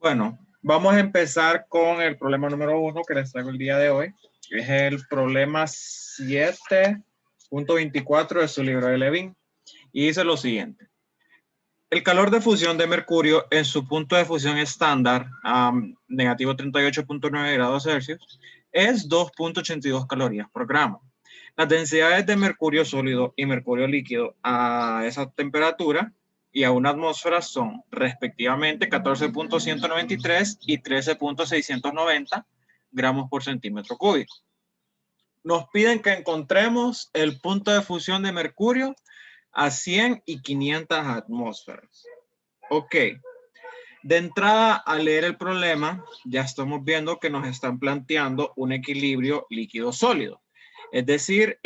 Bueno, vamos a empezar con el problema número 1 que les traigo el día de hoy. Es el problema 7.24 de su libro de Levin. Y dice lo siguiente. El calor de fusión de mercurio en su punto de fusión estándar, negativo 38.9 grados Celsius, es 2.82 calorías por gramo. Las densidades de mercurio sólido y mercurio líquido a esa temperatura y a una atmósfera son respectivamente 14.193 y 13.690 gramos por centímetro cúbico. Nos piden que encontremos el punto de fusión de mercurio a 100 y 500 atmósferas. Ok. De entrada, al leer el problema, ya estamos viendo que nos están planteando un equilibrio líquido-sólido. Es decir,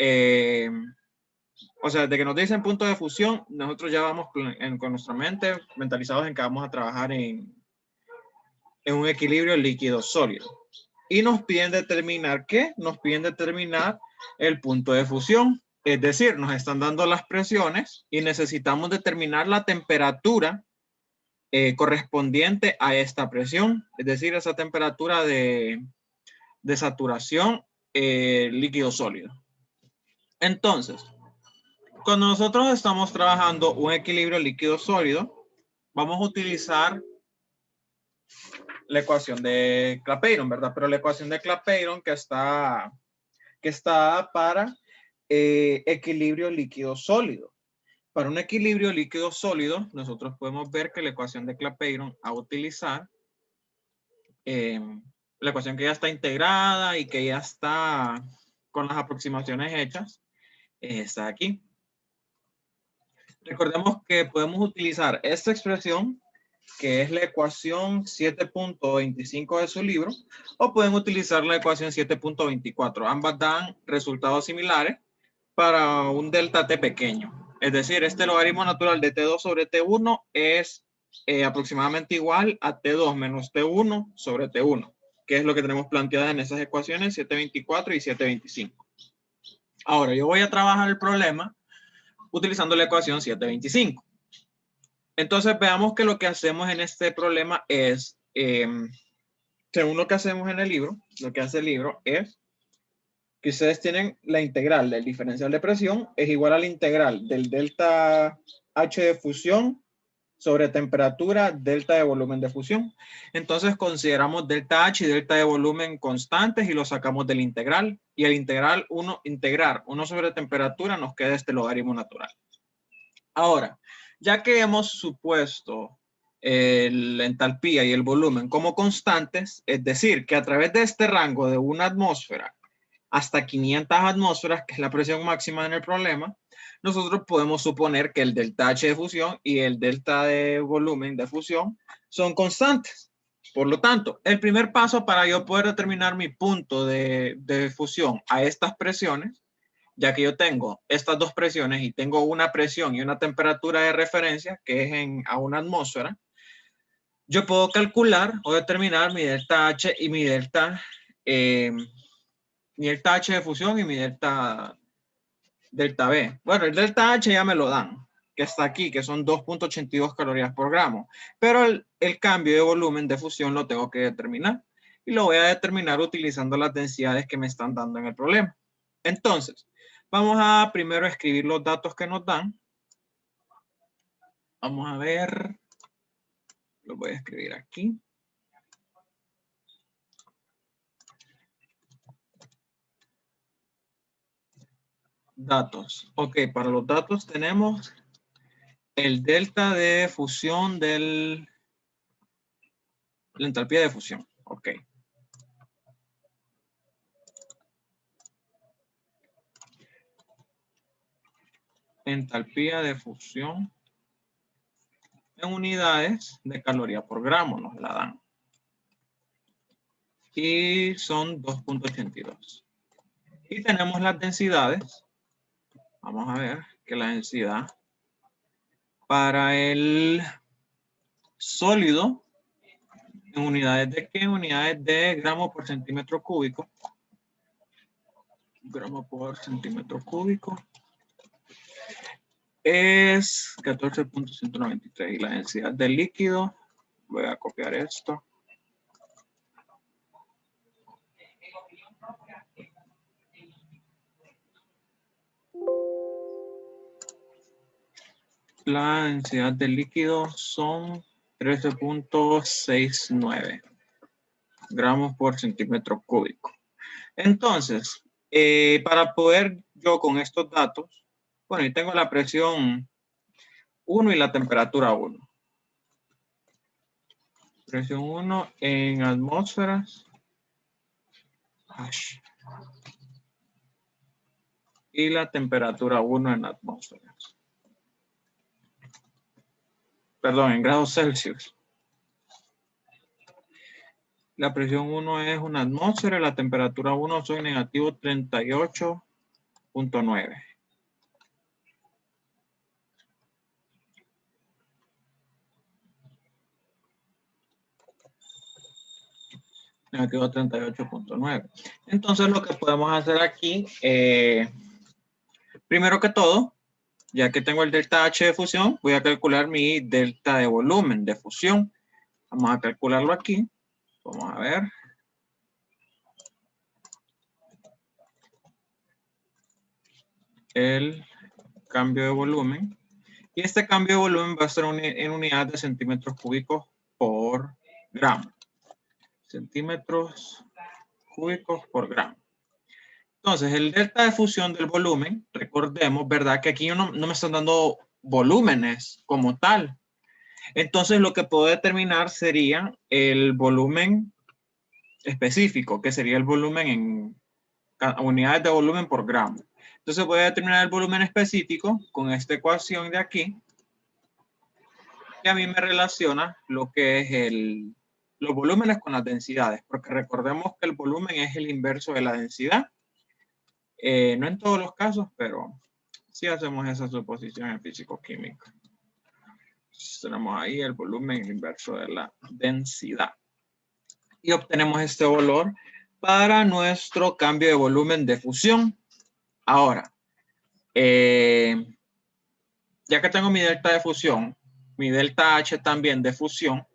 o sea, de que nos dicen punto de fusión, nosotros ya vamos con nuestra mente mentalizados en que vamos a trabajar en un equilibrio líquido-sólido. Y nos piden determinar ¿qué? Nos piden determinar el punto de fusión. Es decir, nos están dando las presiones y necesitamos determinar la temperatura correspondiente a esta presión, es decir, esa temperatura de saturación líquido sólido. Entonces, cuando nosotros estamos trabajando un equilibrio líquido sólido, vamos a utilizar la ecuación de Clapeyron, ¿verdad? Pero la ecuación de Clapeyron que está para equilibrio líquido sólido. Para un equilibrio líquido sólido, nosotros podemos ver que la ecuación de Clapeyron a utilizar, la ecuación que ya está integrada y que ya está con las aproximaciones hechas, está aquí. Recordemos que podemos utilizar esta expresión, que es la ecuación 7.25 de su libro, o pueden utilizar la ecuación 7.24. Ambas dan resultados similares para un delta T pequeño. Es decir, este logaritmo natural de T2 sobre T1 es aproximadamente igual a T2 menos T1 sobre T1, que es lo que tenemos planteado en esas ecuaciones 724 y 725. Ahora, yo voy a trabajar el problema utilizando la ecuación 725. Entonces, veamos que lo que hacemos en este problema es, según lo que hacemos en el libro, lo que hace el libro es que ustedes tienen la integral del diferencial de presión es igual a la integral del delta H de fusión sobre temperatura delta de volumen de fusión. Entonces consideramos delta H y delta de volumen constantes y lo sacamos del integral. Y al integrar 1 sobre temperatura nos queda este logaritmo natural. Ahora, ya que hemos supuesto la entalpía y el volumen como constantes, es decir, que a través de este rango de una atmósfera hasta 500 atmósferas, que es la presión máxima en el problema, nosotros podemos suponer que el delta H de fusión y el delta de volumen de fusión son constantes. Por lo tanto, el primer paso para yo poder determinar mi punto de fusión a estas presiones, ya que yo tengo estas dos presiones y tengo una presión y una temperatura de referencia que es a una atmósfera, yo puedo calcular o determinar mi delta H y mi delta H de fusión y mi delta B. Bueno, el delta H ya me lo dan, que está aquí, que son 2.82 calorías por gramo. Pero el cambio de volumen de fusión lo tengo que determinar. Y lo voy a determinar utilizando las densidades que me están dando en el problema. Entonces, vamos a primero escribir los datos que nos dan. Vamos a ver. Lo voy a escribir aquí. Datos. Ok, para los datos tenemos el delta de fusión la entalpía de fusión. Ok. Entalpía de fusión en unidades de caloría por gramo nos la dan. Y son 2.82. Y tenemos las densidades. Vamos a ver que la densidad para el sólido en unidades de ¿qué? Unidades de gramo por centímetro cúbico. Gramo por centímetro cúbico es 14.193 y la densidad del líquido Voy a copiar esto. La densidad del líquido son 13.69 gramos por centímetro cúbico. Entonces, para poder yo con estos datos, bueno, y tengo la presión 1 y la temperatura 1. Presión 1 en atmósferas. Y la temperatura 1 en atmósferas. Perdón, en grados Celsius. La presión 1 es una atmósfera, la temperatura 1 soy negativo 38.9. Negativo 38.9. Entonces lo que podemos hacer aquí, primero que todo, ya que tengo el delta H de fusión, voy a calcular mi delta de volumen de fusión. Vamos a calcularlo aquí. Vamos a ver. El cambio de volumen. Y este cambio de volumen va a ser en unidades de centímetros cúbicos por gramo. Centímetros cúbicos por gramo. Entonces, el delta de fusión del volumen, recordemos, ¿verdad? Que aquí no me están dando volúmenes como tal. Entonces, lo que puedo determinar sería el volumen específico, que sería el volumen en unidades de volumen por gramo. Entonces, voy a determinar el volumen específico con esta ecuación de aquí, que a mí me relaciona lo que es los volúmenes con las densidades, porque recordemos que el volumen es el inverso de la densidad. No en todos los casos, pero sí hacemos esa suposición en físico-química. Tenemos ahí el volumen inverso de la densidad. Y obtenemos este valor para nuestro cambio de volumen de fusión. Ahora, ya que tengo mi delta de fusión, mi delta H también de fusión,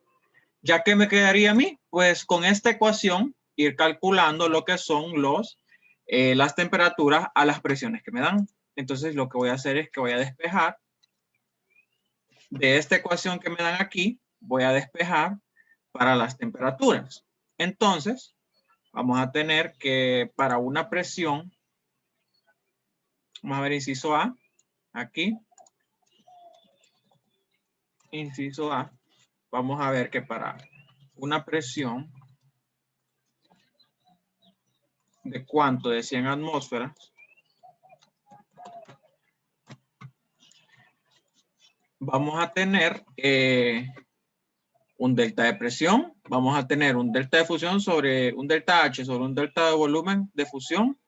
¿ya qué me quedaría a mí? Pues con esta ecuación ir calculando lo que son las temperaturas a las presiones que me dan. Entonces lo que voy a hacer es que voy a despejar de esta ecuación que me dan aquí, voy a despejar para las temperaturas. Entonces, vamos a tener que para una presión, vamos a ver inciso A, aquí, inciso A, vamos a ver que para una presión de cuánto, de 100 atmósferas, vamos a tener un delta de presión, vamos a tener un delta de fusión sobre un delta H sobre un delta de volumen de fusión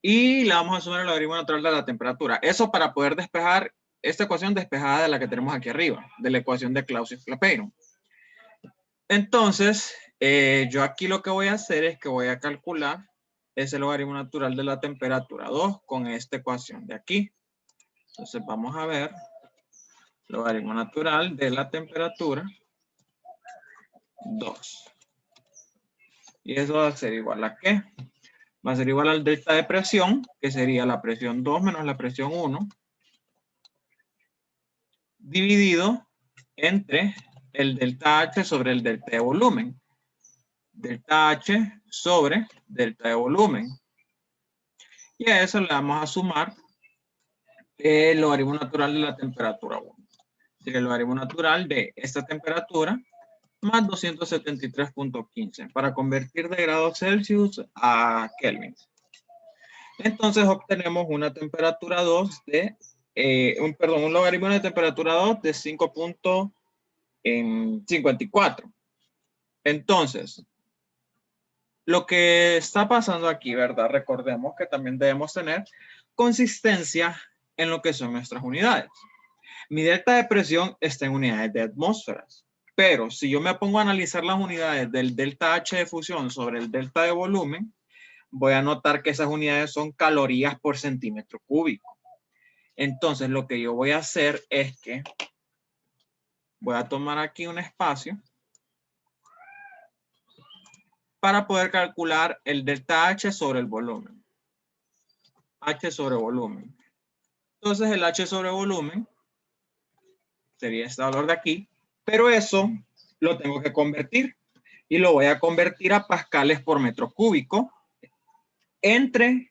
y le vamos a sumar el logaritmo natural de la temperatura. Eso para poder despejar esta ecuación despejada de la que tenemos aquí arriba, de la ecuación de Clausius-Clapeyron. Entonces, yo aquí lo que voy a hacer es que voy a calcular ese logaritmo natural de la temperatura 2 con esta ecuación de aquí. Entonces, vamos a ver logaritmo natural de la temperatura 2. Y eso va a ser igual a ¿qué? Va a ser igual al delta de presión, que sería la presión 2 menos la presión 1, dividido entre el delta H sobre el delta de volumen. Delta H sobre delta de volumen. Y a eso le vamos a sumar el logaritmo natural de la temperatura 1. Sería el logaritmo natural de esta temperatura más 273.15 para convertir de grados Celsius a Kelvin. Entonces obtenemos una temperatura 2 de, un logaritmo de temperatura 2 de 5.54. Entonces, lo que está pasando aquí, ¿verdad? Recordemos que también debemos tener consistencia en lo que son nuestras unidades. Mi delta de presión está en unidades de atmósferas. Pero si yo me pongo a analizar las unidades del delta H de fusión sobre el delta de volumen, voy a notar que esas unidades son calorías por centímetro cúbico. Entonces, lo que yo voy a hacer es que voy a tomar aquí un espacio para poder calcular el delta H sobre el volumen. H sobre volumen. Entonces el H sobre volumen sería este valor de aquí, pero eso lo tengo que convertir y lo voy a convertir a pascales por metro cúbico entre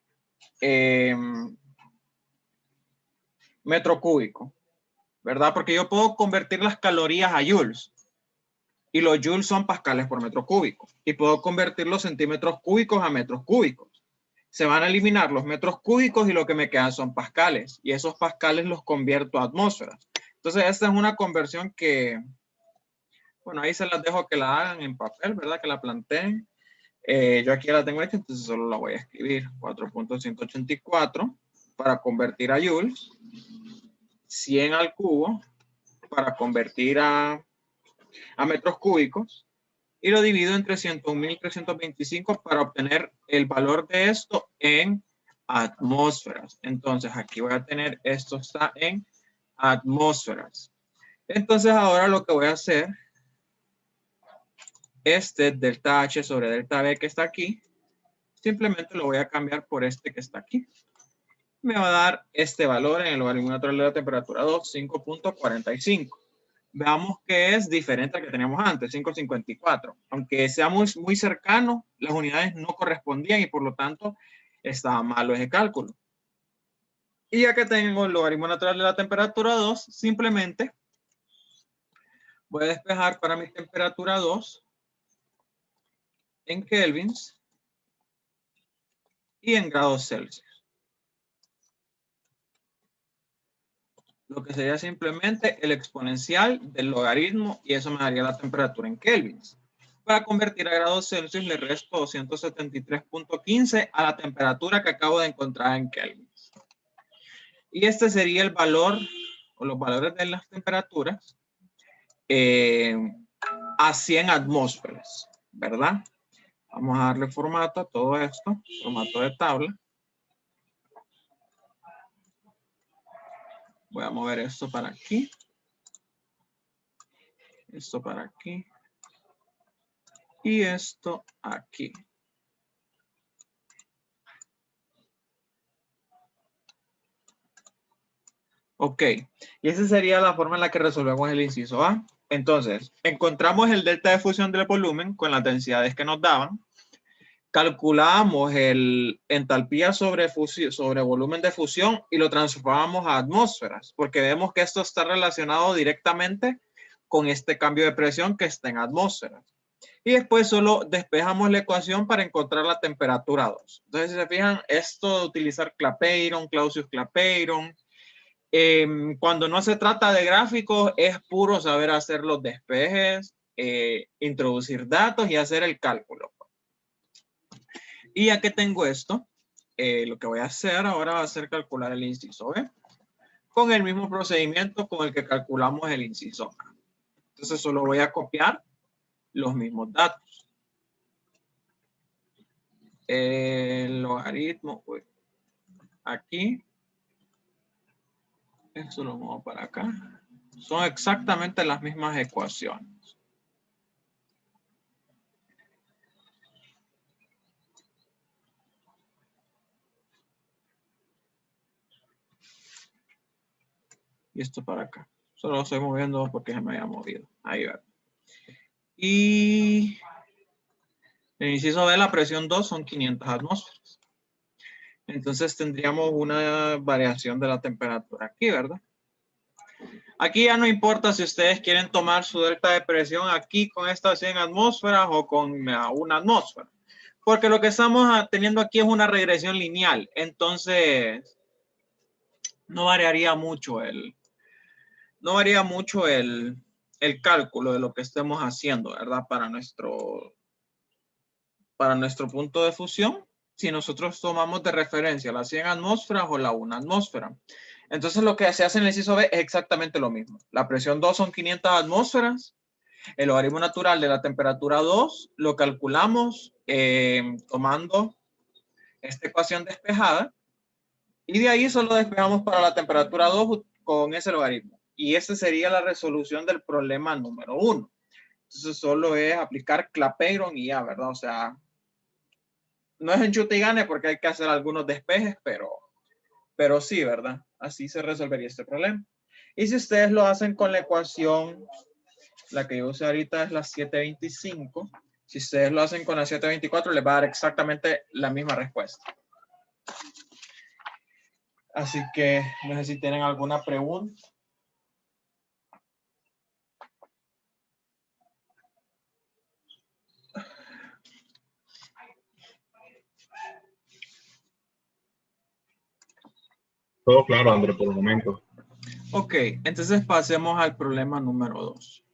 metro cúbico, ¿verdad? Porque yo puedo convertir las calorías a joules y los joules son pascales por metro cúbico y puedo convertir los centímetros cúbicos a metros cúbicos. Se van a eliminar los metros cúbicos y lo que me quedan son pascales y esos pascales los convierto a atmósferas. Entonces esta es una conversión que, bueno, ahí se las dejo que la hagan en papel, ¿verdad? Que la planteen. Yo aquí la tengo hecha, entonces solo la voy a escribir. 4.184 para convertir a joules. 100 al cubo para convertir a metros cúbicos. Y lo divido entre 101.325 para obtener el valor de esto en atmósferas. Entonces aquí voy a tener esto está en atmósferas. Entonces ahora lo que voy a hacer, este delta H sobre delta B que está aquí, simplemente lo voy a cambiar por este que está aquí. Me va a dar este valor en el logaritmo natural de la temperatura 2, 5.45. Veamos que es diferente al que teníamos antes, 5.54. Aunque sea muy cercano, las unidades no correspondían y por lo tanto estaba malo ese cálculo. Y ya que tengo el logaritmo natural de la temperatura 2, simplemente voy a despejar para mi temperatura 2 en kelvins y en grados Celsius. Lo que sería simplemente el exponencial del logaritmo y eso me daría la temperatura en kelvins. Para convertir a grados Celsius le resto 273.15 a la temperatura que acabo de encontrar en kelvins. Y este sería el valor o los valores de las temperaturas a 100 atmósferas, ¿verdad? Vamos a darle formato a todo esto, formato de tabla. Voy a mover esto para aquí. Esto para aquí. Y esto aquí. Ok, y esa sería la forma en la que resolvemos el inciso A. Entonces, encontramos el delta de fusión del volumen con las densidades que nos daban. Calculamos el entalpía sobre volumen de fusión y lo transformamos a atmósferas, porque vemos que esto está relacionado directamente con este cambio de presión que está en atmósferas. Y después solo despejamos la ecuación para encontrar la temperatura 2. Entonces, si se fijan, esto de utilizar Clapeyron, Clausius-Clapeyron, cuando no se trata de gráficos, es puro saber hacer los despejes, introducir datos y hacer el cálculo. Y ya que tengo esto, lo que voy a hacer ahora va a ser calcular el inciso B con el mismo procedimiento con el que calculamos el inciso A. Entonces solo voy a copiar los mismos datos. El logaritmo, aquí. Esto lo muevo para acá. Son exactamente las mismas ecuaciones. Y esto para acá. Solo lo estoy moviendo porque se me había movido. Ahí va. Y el inciso de la presión 2 son 500 atmósferas. Entonces tendríamos una variación de la temperatura aquí, ¿verdad? Aquí ya no importa si ustedes quieren tomar su delta de presión aquí con estas 100 atmósferas o con una atmósfera. Porque lo que estamos teniendo aquí es una regresión lineal. Entonces, no variaría mucho el cálculo de lo que estemos haciendo, ¿verdad? Para nuestro punto de fusión, si nosotros tomamos de referencia las 100 atmósferas o la 1 atmósfera. Entonces lo que se hace en el inciso B es exactamente lo mismo. La presión 2 son 500 atmósferas. El logaritmo natural de la temperatura 2 lo calculamos tomando esta ecuación despejada. Y de ahí solo despejamos para la temperatura 2 con ese logaritmo. Y esa sería la resolución del problema número 1. Entonces solo es aplicar Clapeyron y ya, ¿verdad? O sea, no es enchute y gane porque hay que hacer algunos despejes, pero sí, ¿verdad? Así se resolvería este problema. Y si ustedes lo hacen con la ecuación, la que yo usé ahorita es la 725. Si ustedes lo hacen con la 724, les va a dar exactamente la misma respuesta. Así que no sé si tienen alguna pregunta. Todo claro, André, por el momento. Ok, entonces pasemos al problema número 2.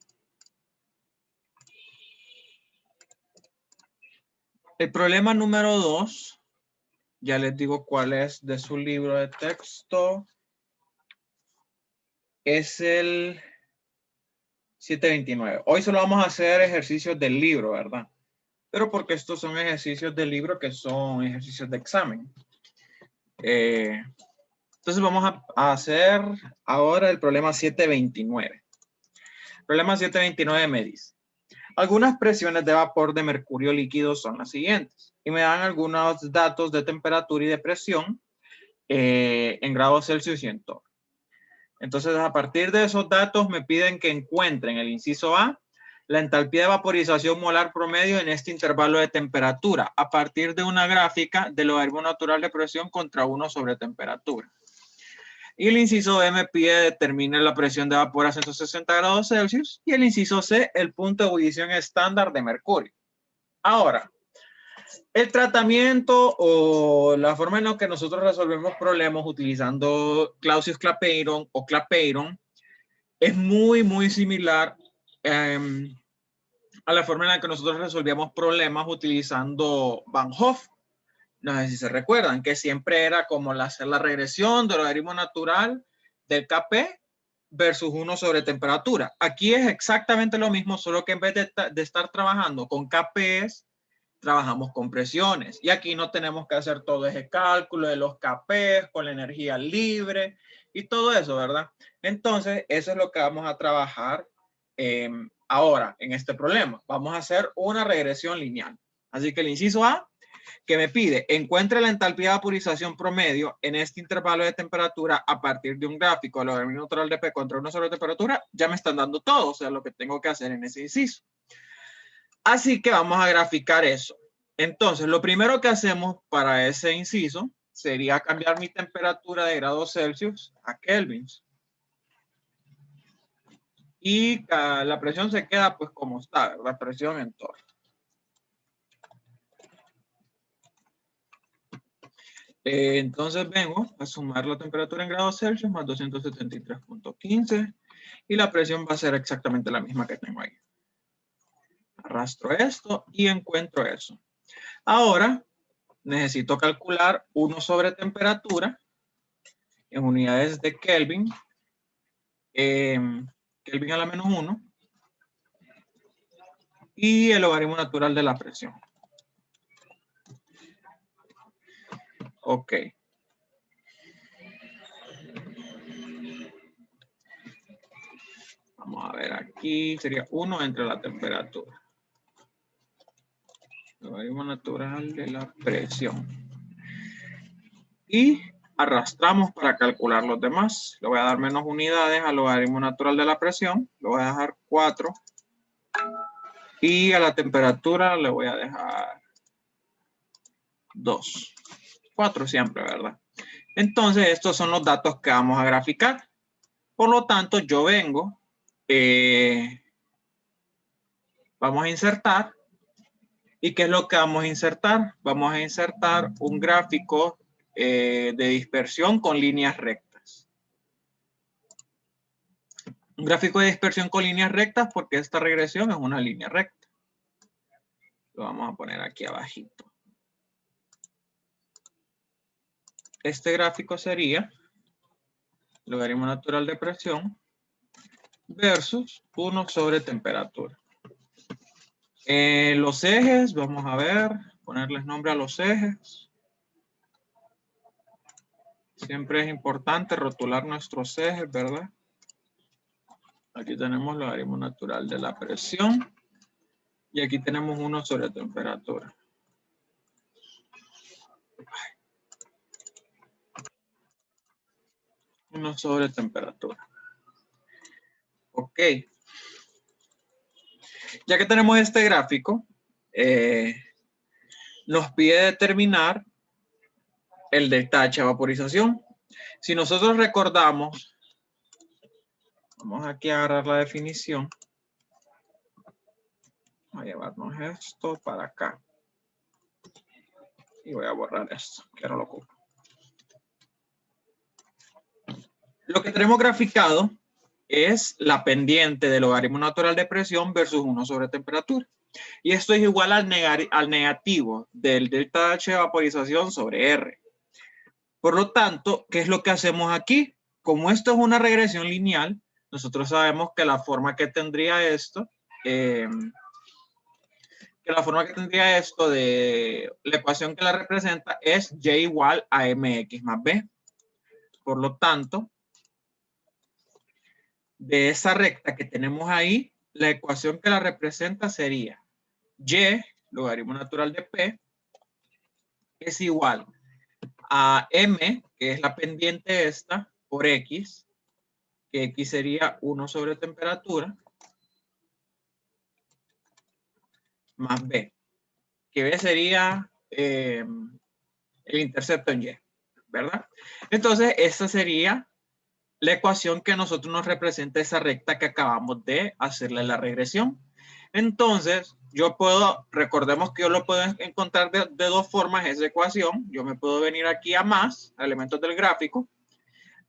El problema número 2, ya les digo cuál es de su libro de texto. Es el 729. Hoy solo vamos a hacer ejercicios del libro, ¿verdad? Pero porque estos son ejercicios del libro que son ejercicios de examen. Entonces vamos a hacer ahora el problema 729. El problema 729 me dice: algunas presiones de vapor de mercurio líquido son las siguientes. Y me dan algunos datos de temperatura y de presión en grados Celsius y en torno. Entonces, a partir de esos datos me piden que encuentren el inciso A, la entalpía de vaporización molar promedio en este intervalo de temperatura, a partir de una gráfica del logaritmo natural de presión contra 1 sobre temperatura. Y el inciso B me pide determinar la presión de vapor a 160 grados Celsius y el inciso C, el punto de ebullición estándar de mercurio. Ahora, el tratamiento o la forma en la que nosotros resolvemos problemas utilizando Clausius-Clapeyron o Clapeyron es muy similar a la forma en la que nosotros resolvíamos problemas utilizando Van Hoff. No sé si se recuerdan, que siempre era como hacer la regresión del logaritmo natural del Kp versus 1 sobre temperatura. Aquí es exactamente lo mismo, solo que en vez de estar trabajando con Kps, trabajamos con presiones. Y aquí no tenemos que hacer todo ese cálculo de los Kps con la energía libre y todo eso, ¿verdad? Entonces, eso es lo que vamos a trabajar ahora en este problema. Vamos a hacer una regresión lineal. Así que el inciso A, que me pide, encuentre la entalpía de vaporización promedio en este intervalo de temperatura a partir de un gráfico de logaritmo natural de P contra 1 sobre temperatura, ya me están dando todo, o sea, lo que tengo que hacer en ese inciso. Así que vamos a graficar eso. Entonces, lo primero que hacemos para ese inciso sería cambiar mi temperatura de grados Celsius a kelvins. Y la presión se queda pues como está, la presión en torno. Entonces vengo a sumar la temperatura en grados Celsius más 273.15 y la presión va a ser exactamente la misma que tengo ahí. Arrastro esto y encuentro eso. Ahora necesito calcular 1 sobre temperatura en unidades de Kelvin, Kelvin a la menos 1, y el logaritmo natural de la presión. Ok. Vamos a ver aquí, sería 1 entre la temperatura. Logaritmo natural de la presión. Y arrastramos para calcular los demás. Le voy a dar menos unidades al logaritmo natural de la presión. Le voy a dejar 4. Y a la temperatura le voy a dejar 2. 4 siempre, ¿verdad? Entonces, estos son los datos que vamos a graficar. Por lo tanto, yo vengo, vamos a insertar. ¿Y qué es lo que vamos a insertar? Vamos a insertar un gráfico de dispersión con líneas rectas. Un gráfico de dispersión con líneas rectas porque esta regresión es una línea recta. Lo vamos a poner aquí abajito. Este gráfico sería logaritmo natural de presión versus 1 sobre temperatura. Los ejes, vamos a ver, ponerles nombre a los ejes. Siempre es importante rotular nuestros ejes, ¿verdad? Aquí tenemos el logaritmo natural de la presión. Y aquí tenemos 1 sobre temperatura. Uno sobre temperatura. Ok. Ya que tenemos este gráfico, nos pide determinar el delta H vaporización. Si nosotros recordamos, vamos aquí a agarrar la definición. Voy a llevarnos esto para acá. Y voy a borrar esto, que no lo ocupo. Lo que tenemos graficado es la pendiente del logaritmo natural de presión versus 1 sobre temperatura. Y esto es igual al negativo del delta H de vaporización sobre R. Por lo tanto, ¿qué es lo que hacemos aquí? Como esto es una regresión lineal, nosotros sabemos que la forma que tendría esto, de la ecuación que la representa es Y igual a mx más b. Por lo tanto, de esa recta que tenemos ahí, la ecuación que la representa sería Y, logaritmo natural de P, es igual a M, que es la pendiente esta, por X, que X sería 1 sobre temperatura, más B, que B sería el intercepto en Y, ¿verdad? Entonces, esta sería la ecuación que a nosotros nos representa esa recta que acabamos de hacerle la regresión. Entonces, recordemos que yo lo puedo encontrar de dos formas esa ecuación. Yo me puedo venir aquí a más, a elementos del gráfico.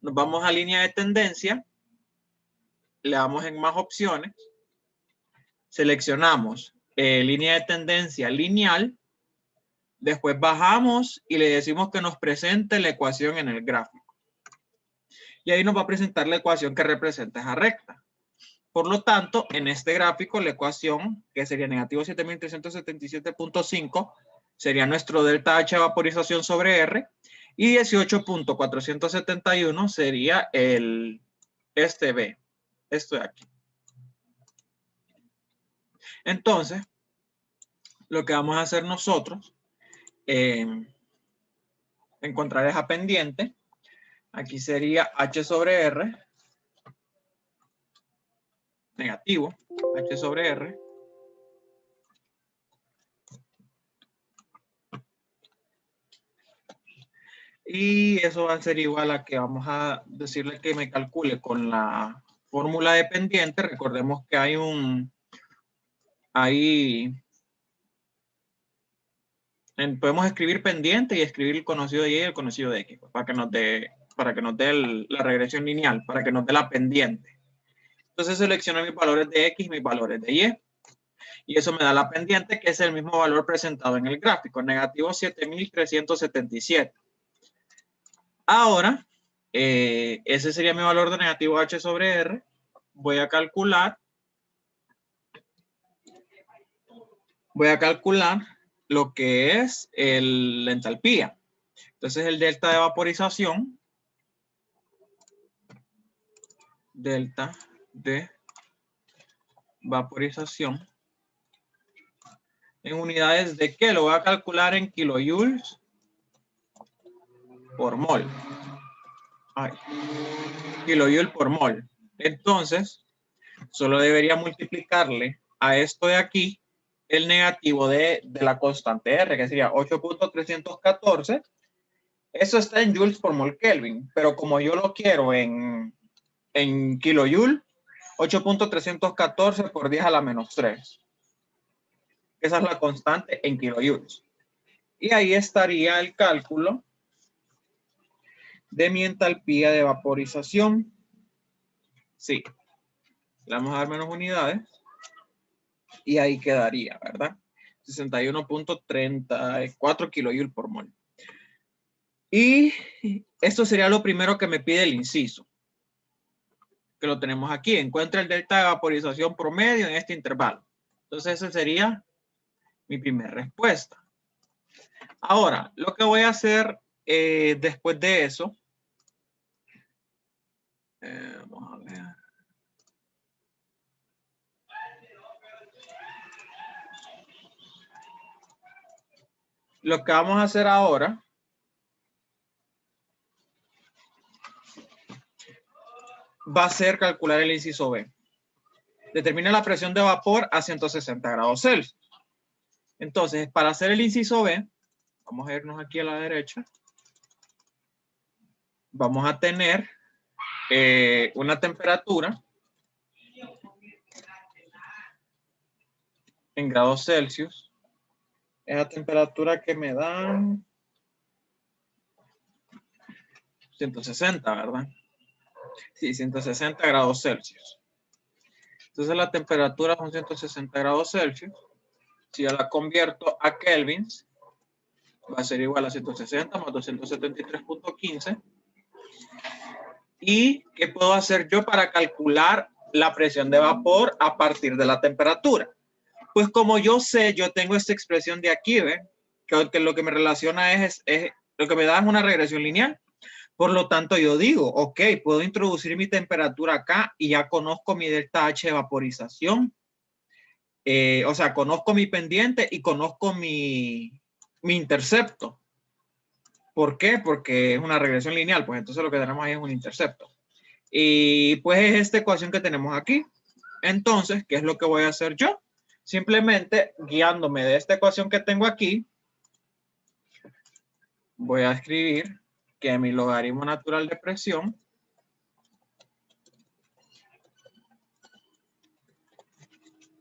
Nos vamos a línea de tendencia. Le damos en más opciones. Seleccionamos línea de tendencia lineal. Después bajamos y le decimos que nos presente la ecuación en el gráfico. Y ahí nos va a presentar la ecuación que representa esa recta. Por lo tanto, en este gráfico, la ecuación, que sería negativo 7377.5, sería nuestro delta H de vaporización sobre R, y 18.471 sería este B, esto de aquí. Entonces, lo que vamos a hacer nosotros, encontrar esa pendiente, aquí sería H sobre R, negativo, H sobre R, y eso va a ser igual a que vamos a decirle que me calcule con la fórmula de pendiente. Recordemos que podemos escribir pendiente y escribir el conocido de Y y el conocido de X, para que nos dé la regresión lineal, para que nos dé la pendiente. Entonces selecciono mis valores de X y mis valores de Y. Y eso me da la pendiente, que es el mismo valor presentado en el gráfico, negativo 7377. Ahora, ese sería mi valor de negativo H sobre R. Voy a calcular lo que es la entalpía. Entonces, el delta de vaporización, en unidades de ¿qué? Lo voy a calcular en kilojoules por mol. Kilojoule por mol. Entonces, solo debería multiplicarle a esto de aquí el negativo de la constante R, que sería 8.314. Eso está en joules por mol Kelvin, pero como yo lo quiero en kilojoule, 8.314 por 10 a la menos 3. Esa es la constante en kilojoules. Y ahí estaría el cálculo de mi entalpía de vaporización. Sí. Le vamos a dar menos unidades. Y ahí quedaría, ¿verdad? 61.34 kilojoules por mol. Y esto sería lo primero que me pide el inciso, que lo tenemos aquí. Encuentra el delta de vaporización promedio en este intervalo. Entonces, esa sería mi primera respuesta. Ahora, lo que voy a hacer después de eso, vamos a ver. Lo que vamos a hacer ahora va a ser calcular el inciso B. Determina la presión de vapor a 160 grados Celsius. Entonces, para hacer el inciso B, vamos a irnos aquí a la derecha. Vamos a tener una temperatura en grados Celsius. Es la temperatura que me dan 160, ¿verdad? Sí, 160 grados Celsius. Entonces la temperatura son 160 grados Celsius. Si yo la convierto a kelvins, va a ser igual a 160 más 273.15. ¿Y qué puedo hacer yo para calcular la presión de vapor a partir de la temperatura? Pues como yo sé, yo tengo esta expresión de aquí, ¿ve? Que lo que me relaciona es lo que me da es una regresión lineal. Por lo tanto, yo digo, ok, puedo introducir mi temperatura acá y ya conozco mi delta H de vaporización. O sea, conozco mi pendiente y conozco mi intercepto. ¿Por qué? Porque es una regresión lineal, pues entonces lo que tenemos ahí es un intercepto. Y pues es esta ecuación que tenemos aquí. Entonces, ¿qué es lo que voy a hacer yo? Simplemente guiándome de esta ecuación que tengo aquí, voy a escribir que mi logaritmo natural de presión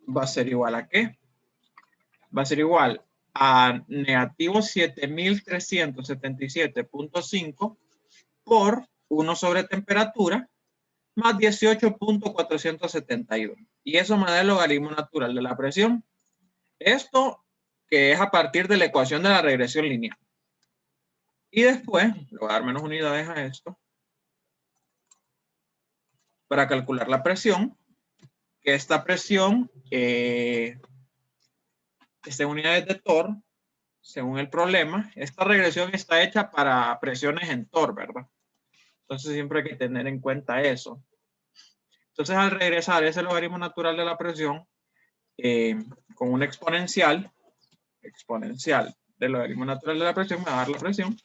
va a ser igual a ¿qué? Va a ser igual a negativo 7377.5 por 1 sobre temperatura más 18.471. Y eso me da el logaritmo natural de la presión. Esto que es a partir de la ecuación de la regresión lineal. Y después, le voy a dar menos unidades a esto para calcular la presión, que esta presión está en unidades de torr, según el problema. Esta regresión está hecha para presiones en torr, ¿verdad? Entonces siempre hay que tener en cuenta eso. Entonces al regresar ese logaritmo natural de la presión con una exponencial del logaritmo natural de la presión, me va a dar la presión.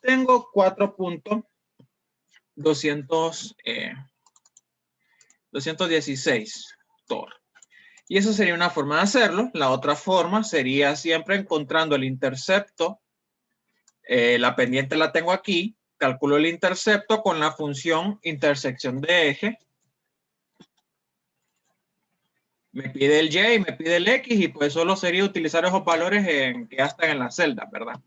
Tengo 4.216 torr. Y eso sería una forma de hacerlo. La otra forma sería siempre encontrando el intercepto. La pendiente la tengo aquí. Calculo el intercepto con la función intersección de eje. Me pide el Y y me pide el X y pues solo sería utilizar esos valores que ya están en la celda, ¿verdad?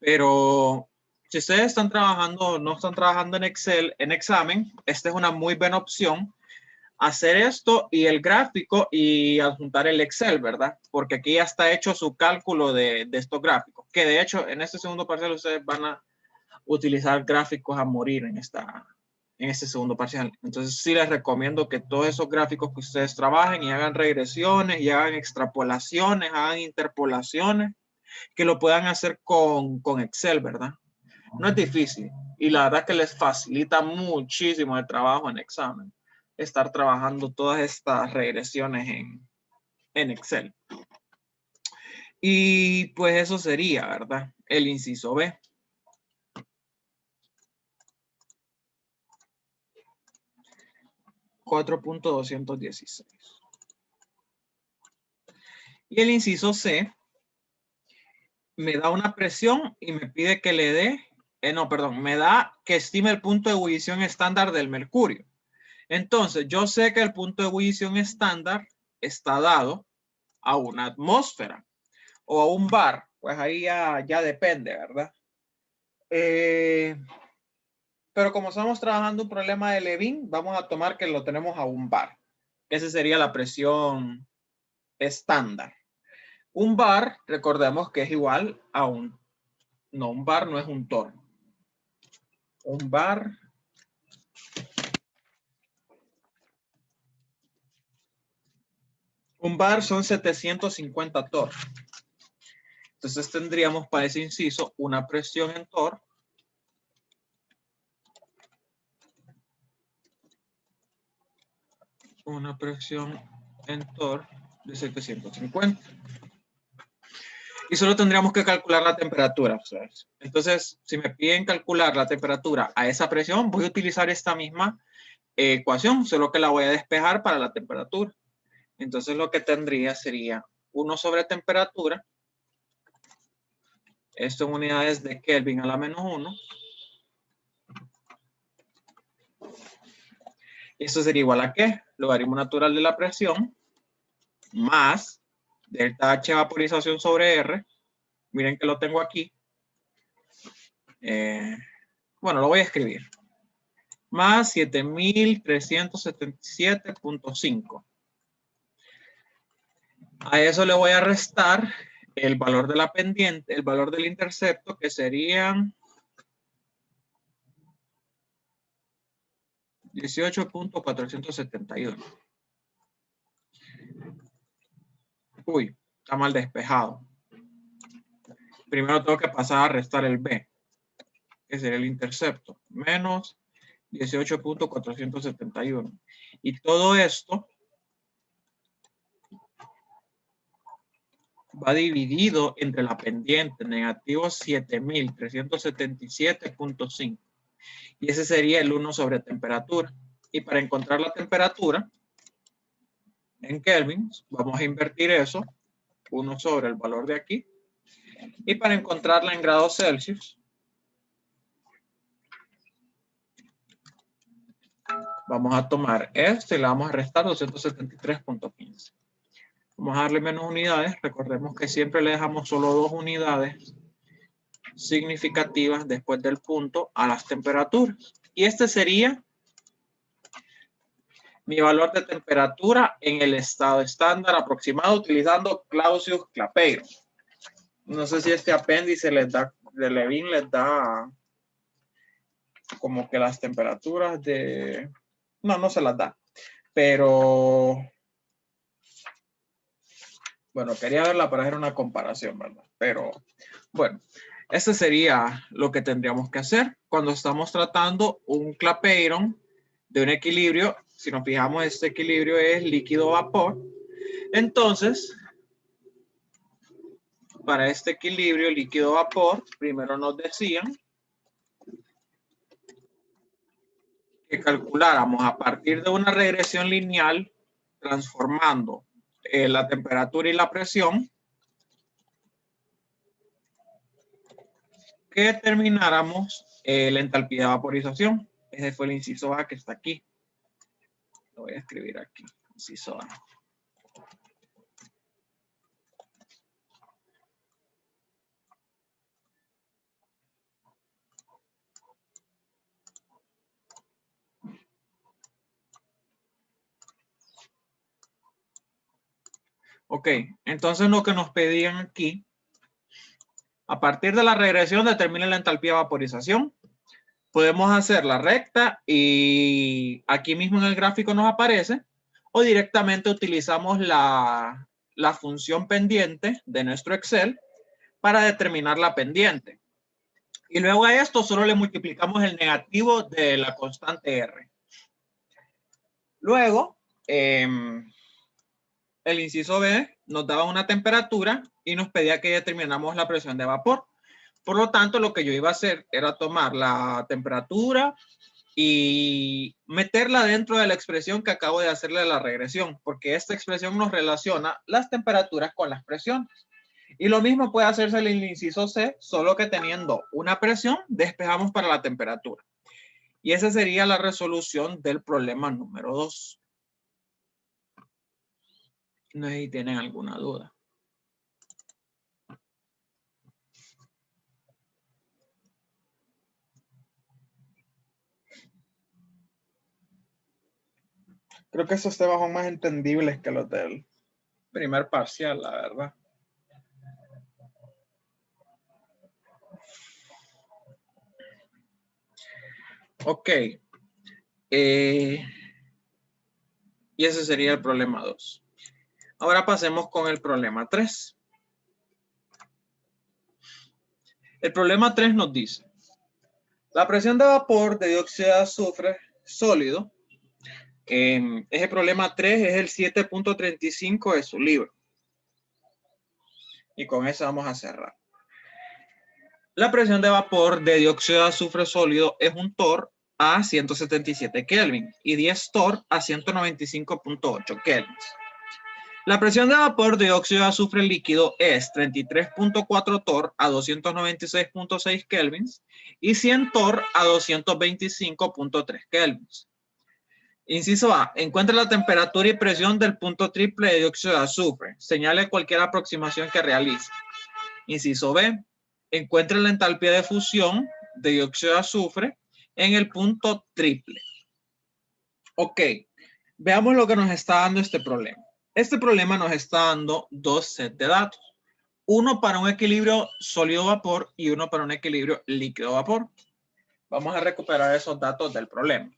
Pero si ustedes están trabajando, no están trabajando en Excel, en examen, esta es una muy buena opción. Hacer esto y el gráfico y adjuntar el Excel, ¿verdad? Porque aquí ya está hecho su cálculo de estos gráficos, que de hecho en este segundo parcial ustedes van a utilizar gráficos a morir en este segundo parcial. Entonces sí les recomiendo que todos esos gráficos que ustedes trabajen y hagan regresiones y hagan extrapolaciones, hagan interpolaciones, que lo puedan hacer con Excel, ¿verdad? No es difícil y la verdad que les facilita muchísimo el trabajo en examen, estar trabajando todas estas regresiones en Excel. Y pues eso sería, ¿verdad? El inciso B. $4.216. Y el inciso C me da una presión y me pide que le dé, me da que estime el punto de ebullición estándar del mercurio. Entonces, yo sé que el punto de ebullición estándar está dado a una atmósfera o a un bar, pues ahí ya depende, ¿verdad? Pero como estamos trabajando un problema de Levin, vamos a tomar que lo tenemos a un bar. Esa sería la presión estándar. Un bar, recordemos que es igual a un bar no es un torr. Un bar son 750 torr. Entonces tendríamos para ese inciso una presión en torr de 750. y solo tendríamos que calcular la temperatura. Entonces, si me piden calcular la temperatura a esa presión, voy a utilizar esta misma ecuación, solo que la voy a despejar para la temperatura. Entonces, lo que tendría sería 1 sobre temperatura. Esto en unidades de Kelvin a la menos 1. Esto sería igual a ¿qué? Logaritmo natural de la presión más delta H vaporización sobre R. Miren que lo tengo aquí. Bueno, lo voy a escribir. Más 7377.5. A eso le voy a restar el valor de la pendiente, el valor del intercepto, que serían 18.471. Uy, está mal despejado. Primero tengo que pasar a restar el B, que sería el intercepto, menos 18.471. Y todo esto va dividido entre la pendiente, negativo 7377.5. Y ese sería el 1 sobre temperatura. Y para encontrar la temperatura en Kelvin, vamos a invertir eso, 1 sobre el valor de aquí. Y para encontrarla en grados Celsius, vamos a tomar esto y le vamos a restar 273.15. Vamos a darle menos unidades. Recordemos que siempre le dejamos solo 2 unidades significativas después del punto a las temperaturas. Y este sería mi valor de temperatura en el estado estándar aproximado utilizando Clausius-Clapeyron. No sé si este apéndice les da, de Levin les da como que las temperaturas de... No se las da. Pero... Bueno, quería verla para hacer una comparación, ¿verdad? Pero, bueno, este sería lo que tendríamos que hacer cuando estamos tratando un Clapeyron de un equilibrio. Si nos fijamos, este equilibrio es líquido-vapor. Entonces, para este equilibrio líquido-vapor, primero nos decían que calculáramos a partir de una regresión lineal, transformando la temperatura y la presión, que determináramos la entalpía de vaporización. Ese fue el inciso A que está aquí. Lo voy a escribir aquí, inciso A. Ok, entonces lo que nos pedían aquí, a partir de la regresión determina la entalpía de vaporización. Podemos hacer la recta y aquí mismo en el gráfico nos aparece, o directamente utilizamos la función pendiente de nuestro Excel para determinar la pendiente. Y luego a esto solo le multiplicamos el negativo de la constante R. Luego, el inciso B nos daba una temperatura y nos pedía que determináramos la presión de vapor. Por lo tanto, lo que yo iba a hacer era tomar la temperatura y meterla dentro de la expresión que acabo de hacerle de la regresión, porque esta expresión nos relaciona las temperaturas con las presiones. Y lo mismo puede hacerse en el inciso C, solo que teniendo una presión, despejamos para la temperatura. Y esa sería la resolución del problema número 2. No sé si tienen alguna duda. Creo que esos temas son más entendibles que los del primer parcial, la verdad. Ok. Y ese sería el problema 2. Ahora pasemos con el problema 3. El problema 3 nos dice, la presión de vapor de dióxido de azufre sólido, ese problema 3 es el 7.35 de su libro. Y con eso vamos a cerrar. La presión de vapor de dióxido de azufre sólido es un torr a 177 Kelvin y 10 torr a 195.8 Kelvin. La presión de vapor de dióxido de azufre líquido es 33.4 torr a 296.6 kelvins y 100 torr a 225.3 kelvins. Inciso A. Encuentre la temperatura y presión del punto triple de dióxido de azufre. Señale cualquier aproximación que realice. Inciso B. Encuentre la entalpía de fusión de dióxido de azufre en el punto triple. Ok. Veamos lo que nos está dando este problema. Este problema nos está dando dos sets de datos. Uno para un equilibrio sólido-vapor y uno para un equilibrio líquido-vapor. Vamos a recuperar esos datos del problema.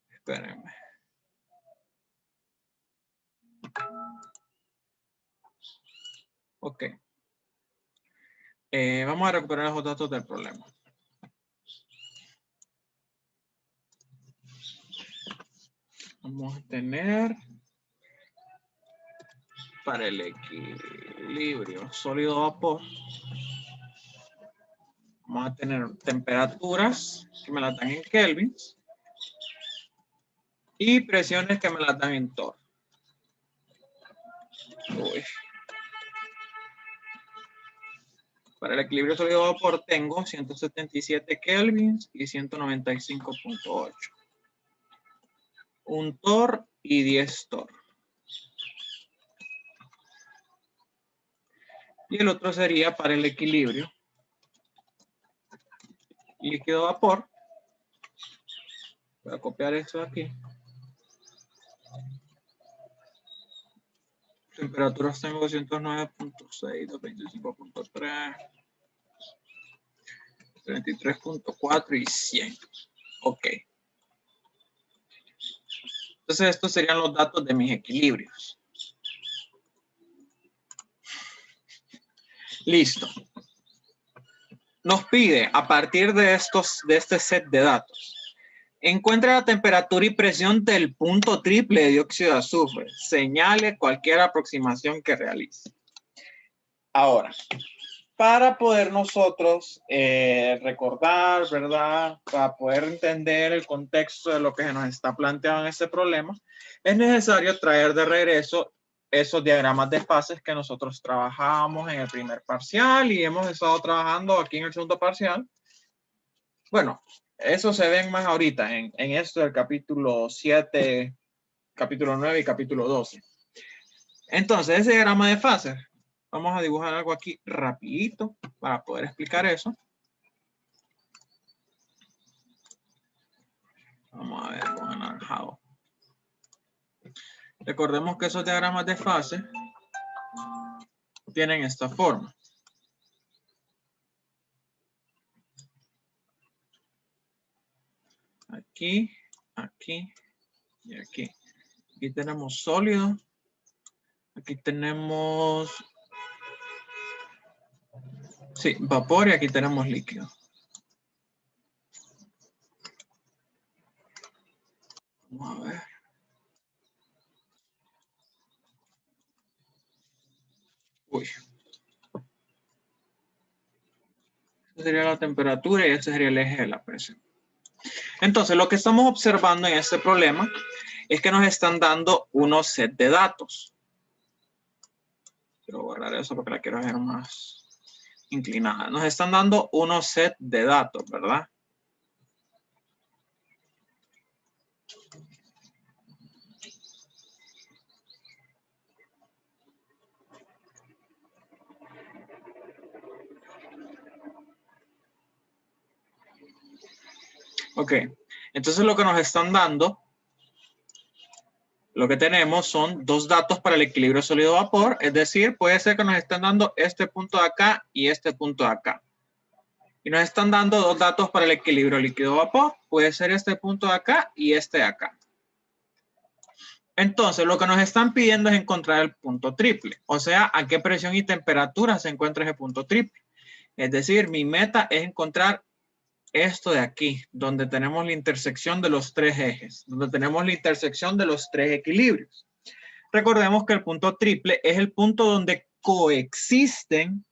Espérenme. Ok. Vamos a recuperar esos datos del problema. Vamos a tener para el equilibrio sólido-vapor. Vamos a tener temperaturas que me las dan en kelvins y presiones que me las dan en torr. Uy. Para el equilibrio sólido-vapor tengo 177 kelvins y 195.8. Un torr y 10 torr. Y el otro sería para el equilibrio líquido-vapor. Voy a copiar esto de aquí. Temperaturas tengo 209.6, 225.3, 33.4 y 100. Ok. Entonces estos serían los datos de mis equilibrios. Listo. Nos pide a partir de este set de datos. Encuentra la temperatura y presión del punto triple de dióxido de azufre. Señale cualquier aproximación que realice. Ahora, para poder nosotros recordar, ¿verdad? Para poder entender el contexto de lo que se nos está planteando en este problema, es necesario traer de regreso esos diagramas de fases que nosotros trabajamos en el primer parcial y hemos estado trabajando aquí en el segundo parcial. Bueno, eso se ven más ahorita en esto del capítulo 7, capítulo 9 y capítulo 12. Entonces, ese diagrama de fases, vamos a dibujar algo aquí rapidito para poder explicar eso. Vamos a ver con anaranjado. Recordemos que esos diagramas de fase tienen esta forma. Aquí, aquí y aquí. Aquí tenemos sólido. Aquí tenemos, sí, vapor y aquí tenemos líquido. Vamos a ver. Uy. Esta sería la temperatura y este sería el eje de la presión. Entonces, lo que estamos observando en este problema es que nos están dando unos set de datos. Quiero borrar eso porque la quiero ver más inclinada. Nos están dando unos set de datos, ¿verdad? Ok, entonces lo que nos están dando, lo que tenemos son dos datos para el equilibrio sólido-vapor, es decir, puede ser que nos estén dando este punto de acá y este punto de acá. Y nos están dando dos datos para el equilibrio líquido-vapor, puede ser este punto de acá y este de acá. Entonces, lo que nos están pidiendo es encontrar el punto triple, o sea, a qué presión y temperatura se encuentra ese punto triple. Es decir, mi meta es encontrar esto de aquí, donde tenemos la intersección de los tres ejes, donde tenemos la intersección de los tres equilibrios. Recordemos que el punto triple es el punto donde coexisten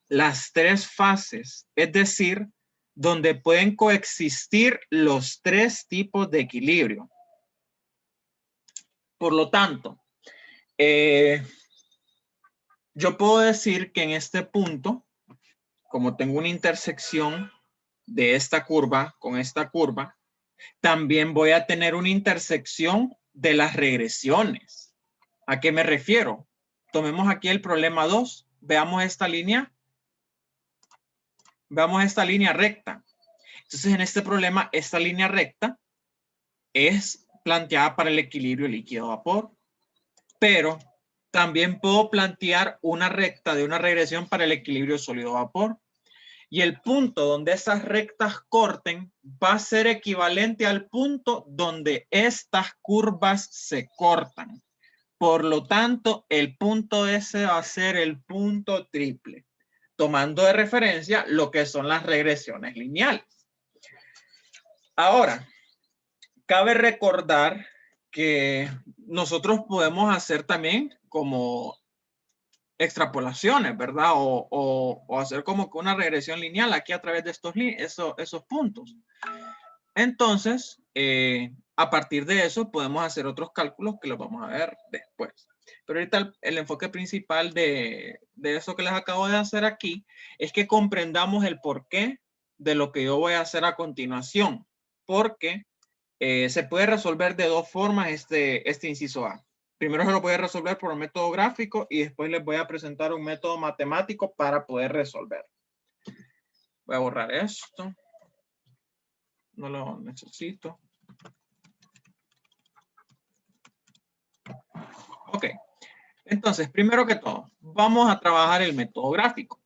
las tres fases, es decir, donde pueden coexistir los tres tipos de equilibrio. Por lo tanto, yo puedo decir que en este punto, como tengo una intersección de esta curva con esta curva, también voy a tener una intersección de las regresiones. ¿A qué me refiero? Tomemos aquí el problema 2. Veamos esta línea. Veamos esta línea recta. Entonces, en este problema, esta línea recta es planteada para el equilibrio líquido-vapor, pero también puedo plantear una recta de una regresión para el equilibrio sólido-vapor. Y el punto donde esas rectas corten va a ser equivalente al punto donde estas curvas se cortan. Por lo tanto, el punto S va a ser el punto triple, tomando de referencia lo que son las regresiones lineales. Ahora, cabe recordar que nosotros podemos hacer también como extrapolaciones, ¿verdad? O hacer como que una regresión lineal aquí a través de esos puntos. Entonces, a partir de eso podemos hacer otros cálculos que los vamos a ver después. Pero ahorita el enfoque principal de eso que les acabo de hacer aquí es que comprendamos el porqué de lo que yo voy a hacer a continuación. Porque se puede resolver de dos formas este inciso A. Primero se lo voy a resolver por un método gráfico y después les voy a presentar un método matemático para poder resolver. Voy a borrar esto. No lo necesito. Ok. Entonces, primero que todo, vamos a trabajar el método gráfico.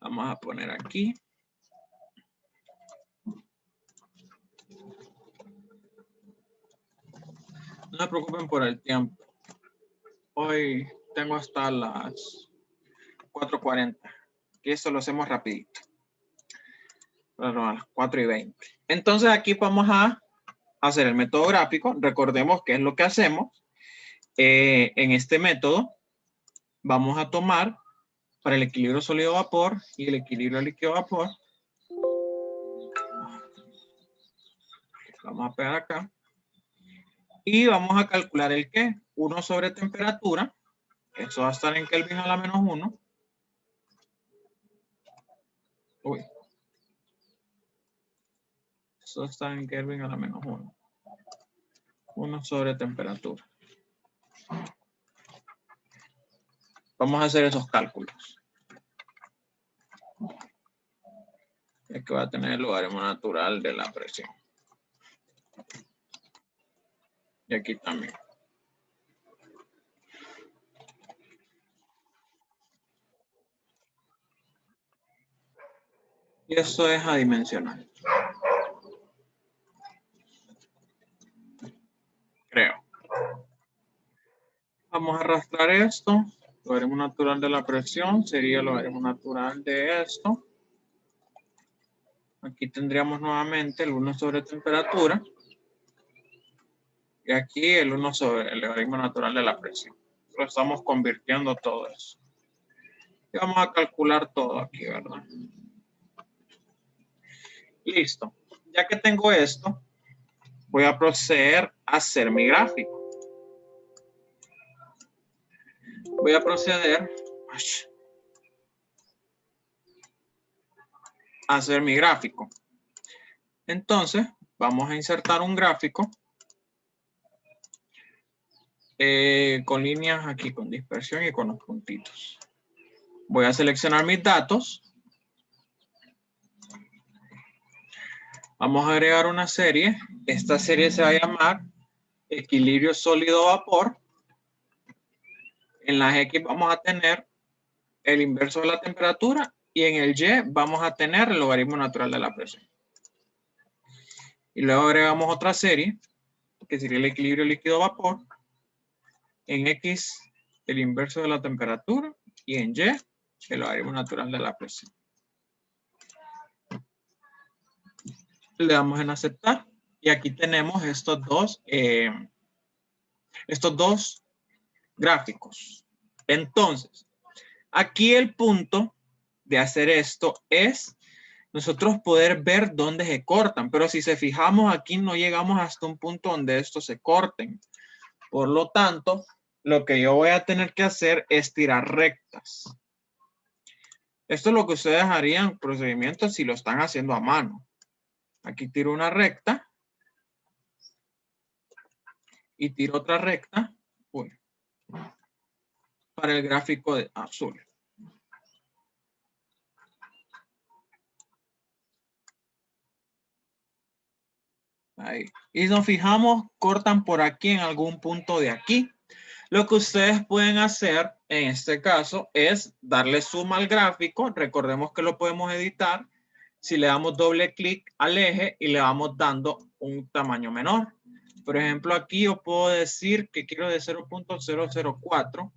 Vamos a poner aquí. No se preocupen por el tiempo. Hoy tengo hasta las 4:40. Que eso lo hacemos rapidito. Bueno, a las 4:20. Entonces aquí vamos a hacer el método gráfico. Recordemos qué es lo que hacemos. En este método vamos a tomar para el equilibrio sólido-vapor y el equilibrio líquido-vapor. Vamos a pegar acá. Y vamos a calcular el qué. 1 sobre temperatura. Eso va a estar en Kelvin a la menos 1. Uy. Eso está en Kelvin a la menos 1. 1 sobre temperatura. Vamos a hacer esos cálculos. Es que va a tener el logaritmo natural de la presión. Y aquí también. Y eso es adimensional. Creo. Vamos a arrastrar esto. Logaritmo natural de la presión sería el logaritmo natural de esto. Aquí tendríamos nuevamente el 1 sobre temperatura. Y aquí el 1 sobre el logaritmo natural de la presión. Lo estamos convirtiendo todo eso. Y vamos a calcular todo aquí, ¿verdad? Listo. Ya que tengo esto, voy a proceder a hacer mi gráfico. Voy a proceder a hacer mi gráfico. Entonces, vamos a insertar un gráfico con líneas aquí, con dispersión y con los puntitos. Voy a seleccionar mis datos. Vamos a agregar una serie. Esta serie se va a llamar equilibrio sólido-vapor. En las X vamos a tener el inverso de la temperatura y en el Y vamos a tener el logaritmo natural de la presión. Y luego agregamos otra serie, que sería el equilibrio líquido-vapor. En X, el inverso de la temperatura y en Y, el logaritmo natural de la presión. Le damos en aceptar. Y aquí tenemos estos dos gráficos. Entonces, aquí el punto de hacer esto es nosotros poder ver dónde se cortan. Pero si se fijamos aquí no llegamos hasta un punto donde estos se corten. Por lo tanto, lo que yo voy a tener que hacer es tirar rectas. Esto es lo que ustedes harían procedimientos si lo están haciendo a mano. Aquí tiro una recta. Y tiro otra recta. Uy, para el gráfico de azul. Ahí. Y nos fijamos, cortan por aquí en algún punto de aquí. Lo que ustedes pueden hacer en este caso es darle zoom al gráfico. Recordemos que lo podemos editar si le damos doble clic al eje y le vamos dando un tamaño menor. Por ejemplo, aquí yo puedo decir que quiero de 0.004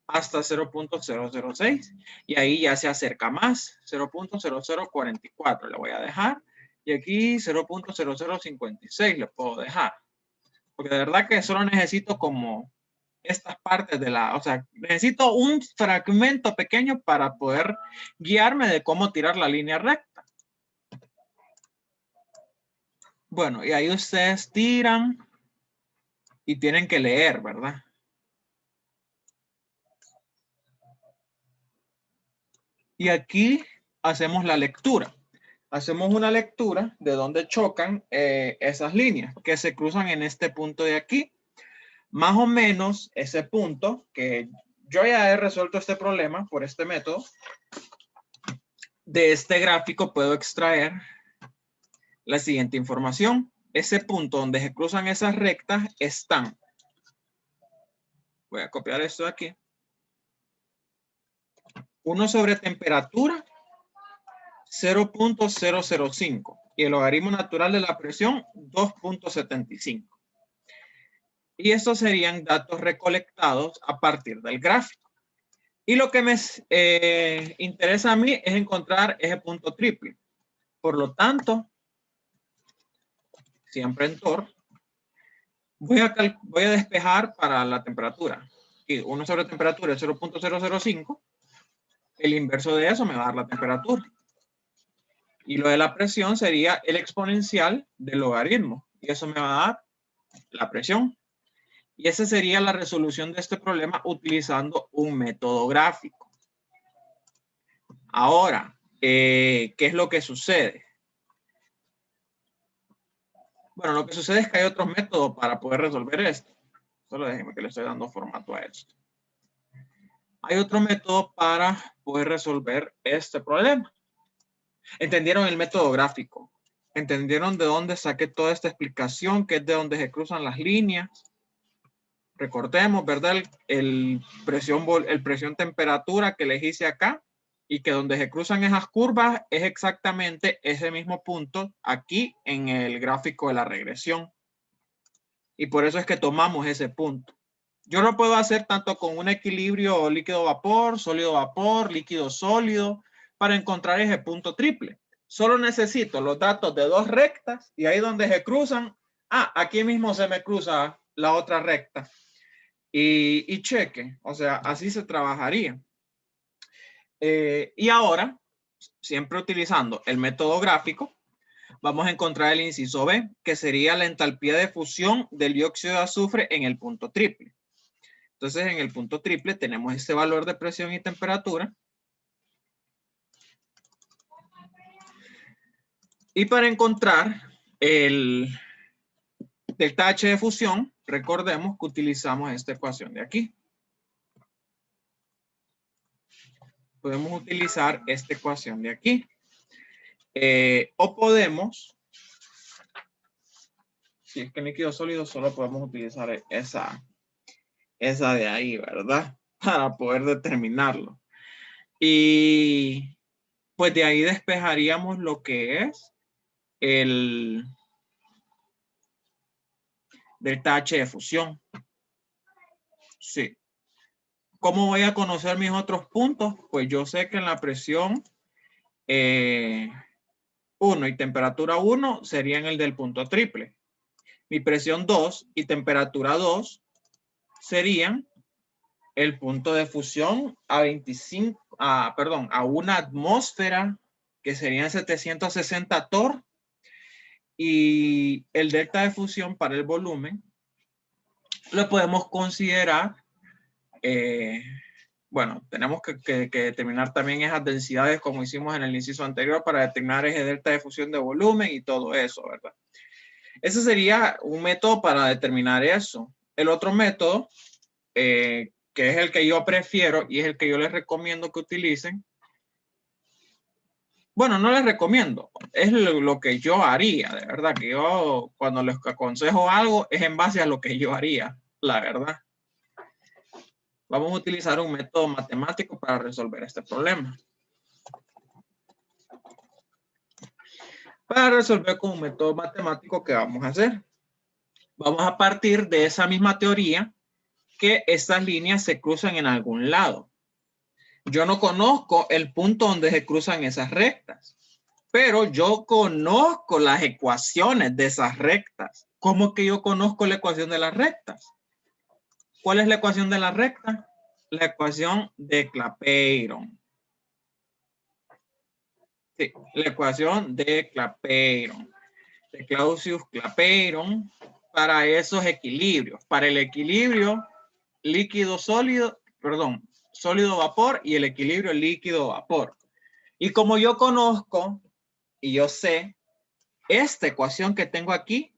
hasta 0.006 y ahí ya se acerca más. 0.0044 le voy a dejar y aquí 0.0056 le puedo dejar. Porque de verdad que solo necesito como estas partes de la, o sea, necesito un fragmento pequeño para poder guiarme de cómo tirar la línea recta. Bueno, y ahí ustedes tiran y tienen que leer, ¿verdad? Y aquí hacemos la lectura. Hacemos una lectura de dónde chocan esas líneas que se cruzan en este punto de aquí. Más o menos ese punto que yo ya he resuelto este problema por este método. De este gráfico puedo extraer la siguiente información. Ese punto donde se cruzan esas rectas están. Voy a copiar esto de aquí. 1 sobre temperatura 0.005 y el logaritmo natural de la presión 2.75. Y estos serían datos recolectados a partir del gráfico. Y lo que me interesa a mí es encontrar ese punto triple. Por lo tanto, siempre en TOR, voy a despejar para la temperatura. Y 1 sobre temperatura es 0.005. El inverso de eso me va a dar la temperatura. Y lo de la presión sería el exponencial del logaritmo. Y eso me va a dar la presión. Y esa sería la resolución de este problema utilizando un método gráfico. Ahora, ¿qué es lo que sucede? Bueno, lo que sucede es que hay otros métodos para poder resolver esto. Solo déjenme que le estoy dando formato a esto. Hay otro método para poder resolver este problema. ¿Entendieron el método gráfico? ¿Entendieron de dónde saqué toda esta explicación? Que es de donde se cruzan las líneas. Recordemos, ¿verdad? El presión temperatura que les hice acá y que donde se cruzan esas curvas es exactamente ese mismo punto aquí en el gráfico de la regresión. Y por eso es que tomamos ese punto. Yo lo puedo hacer tanto con un equilibrio líquido-vapor, sólido-vapor, líquido-sólido, para encontrar ese punto triple. Solo necesito los datos de dos rectas y ahí donde se cruzan, aquí mismo se me cruza la otra recta. Y cheque, o sea, así se trabajaría. Y ahora, siempre utilizando el método gráfico, vamos a encontrar el inciso B, que sería la entalpía de fusión del dióxido de azufre en el punto triple. Entonces, en el punto triple tenemos este valor de presión y temperatura. Y para encontrar el delta H de fusión, recordemos que utilizamos esta ecuación de aquí. Podemos utilizar esta ecuación de aquí. O podemos, si es que líquido sólido, solo podemos utilizar esa de ahí, ¿verdad? Para poder determinarlo. Y pues de ahí despejaríamos lo que es el delta H de fusión. Sí. ¿Cómo voy a conocer mis otros puntos? Pues yo sé que en la presión 1 y temperatura 1 serían el del punto triple. Mi presión 2 y temperatura 2 serían el punto de fusión a 1 atmósfera, que serían 760 torr, y el delta de fusión para el volumen lo podemos considerar, bueno, tenemos que determinar también esas densidades como hicimos en el inciso anterior para determinar ese delta de fusión de volumen y todo eso, ¿verdad? Ese sería un método para determinar eso. El otro método, que es el que yo prefiero y es el que yo les recomiendo que utilicen. Bueno, no les recomiendo, es lo que yo haría, de verdad, que yo cuando les aconsejo algo es en base a lo que yo haría, la verdad. Vamos a utilizar un método matemático para resolver este problema. Para resolver con un método matemático, ¿qué vamos a hacer? Vamos a partir de esa misma teoría que estas líneas se cruzan en algún lado. Yo no conozco el punto donde se cruzan esas rectas, pero yo conozco las ecuaciones de esas rectas. ¿Cómo que yo conozco la ecuación de las rectas? ¿Cuál es la ecuación de la recta? La ecuación de Clapeyron. Sí, la ecuación de Clapeyron. De Clausius-Clapeyron para esos equilibrios. Para el equilibrio líquido-sólido, perdón, sólido-vapor y el equilibrio líquido-vapor. Y como yo conozco y yo sé, esta ecuación que tengo aquí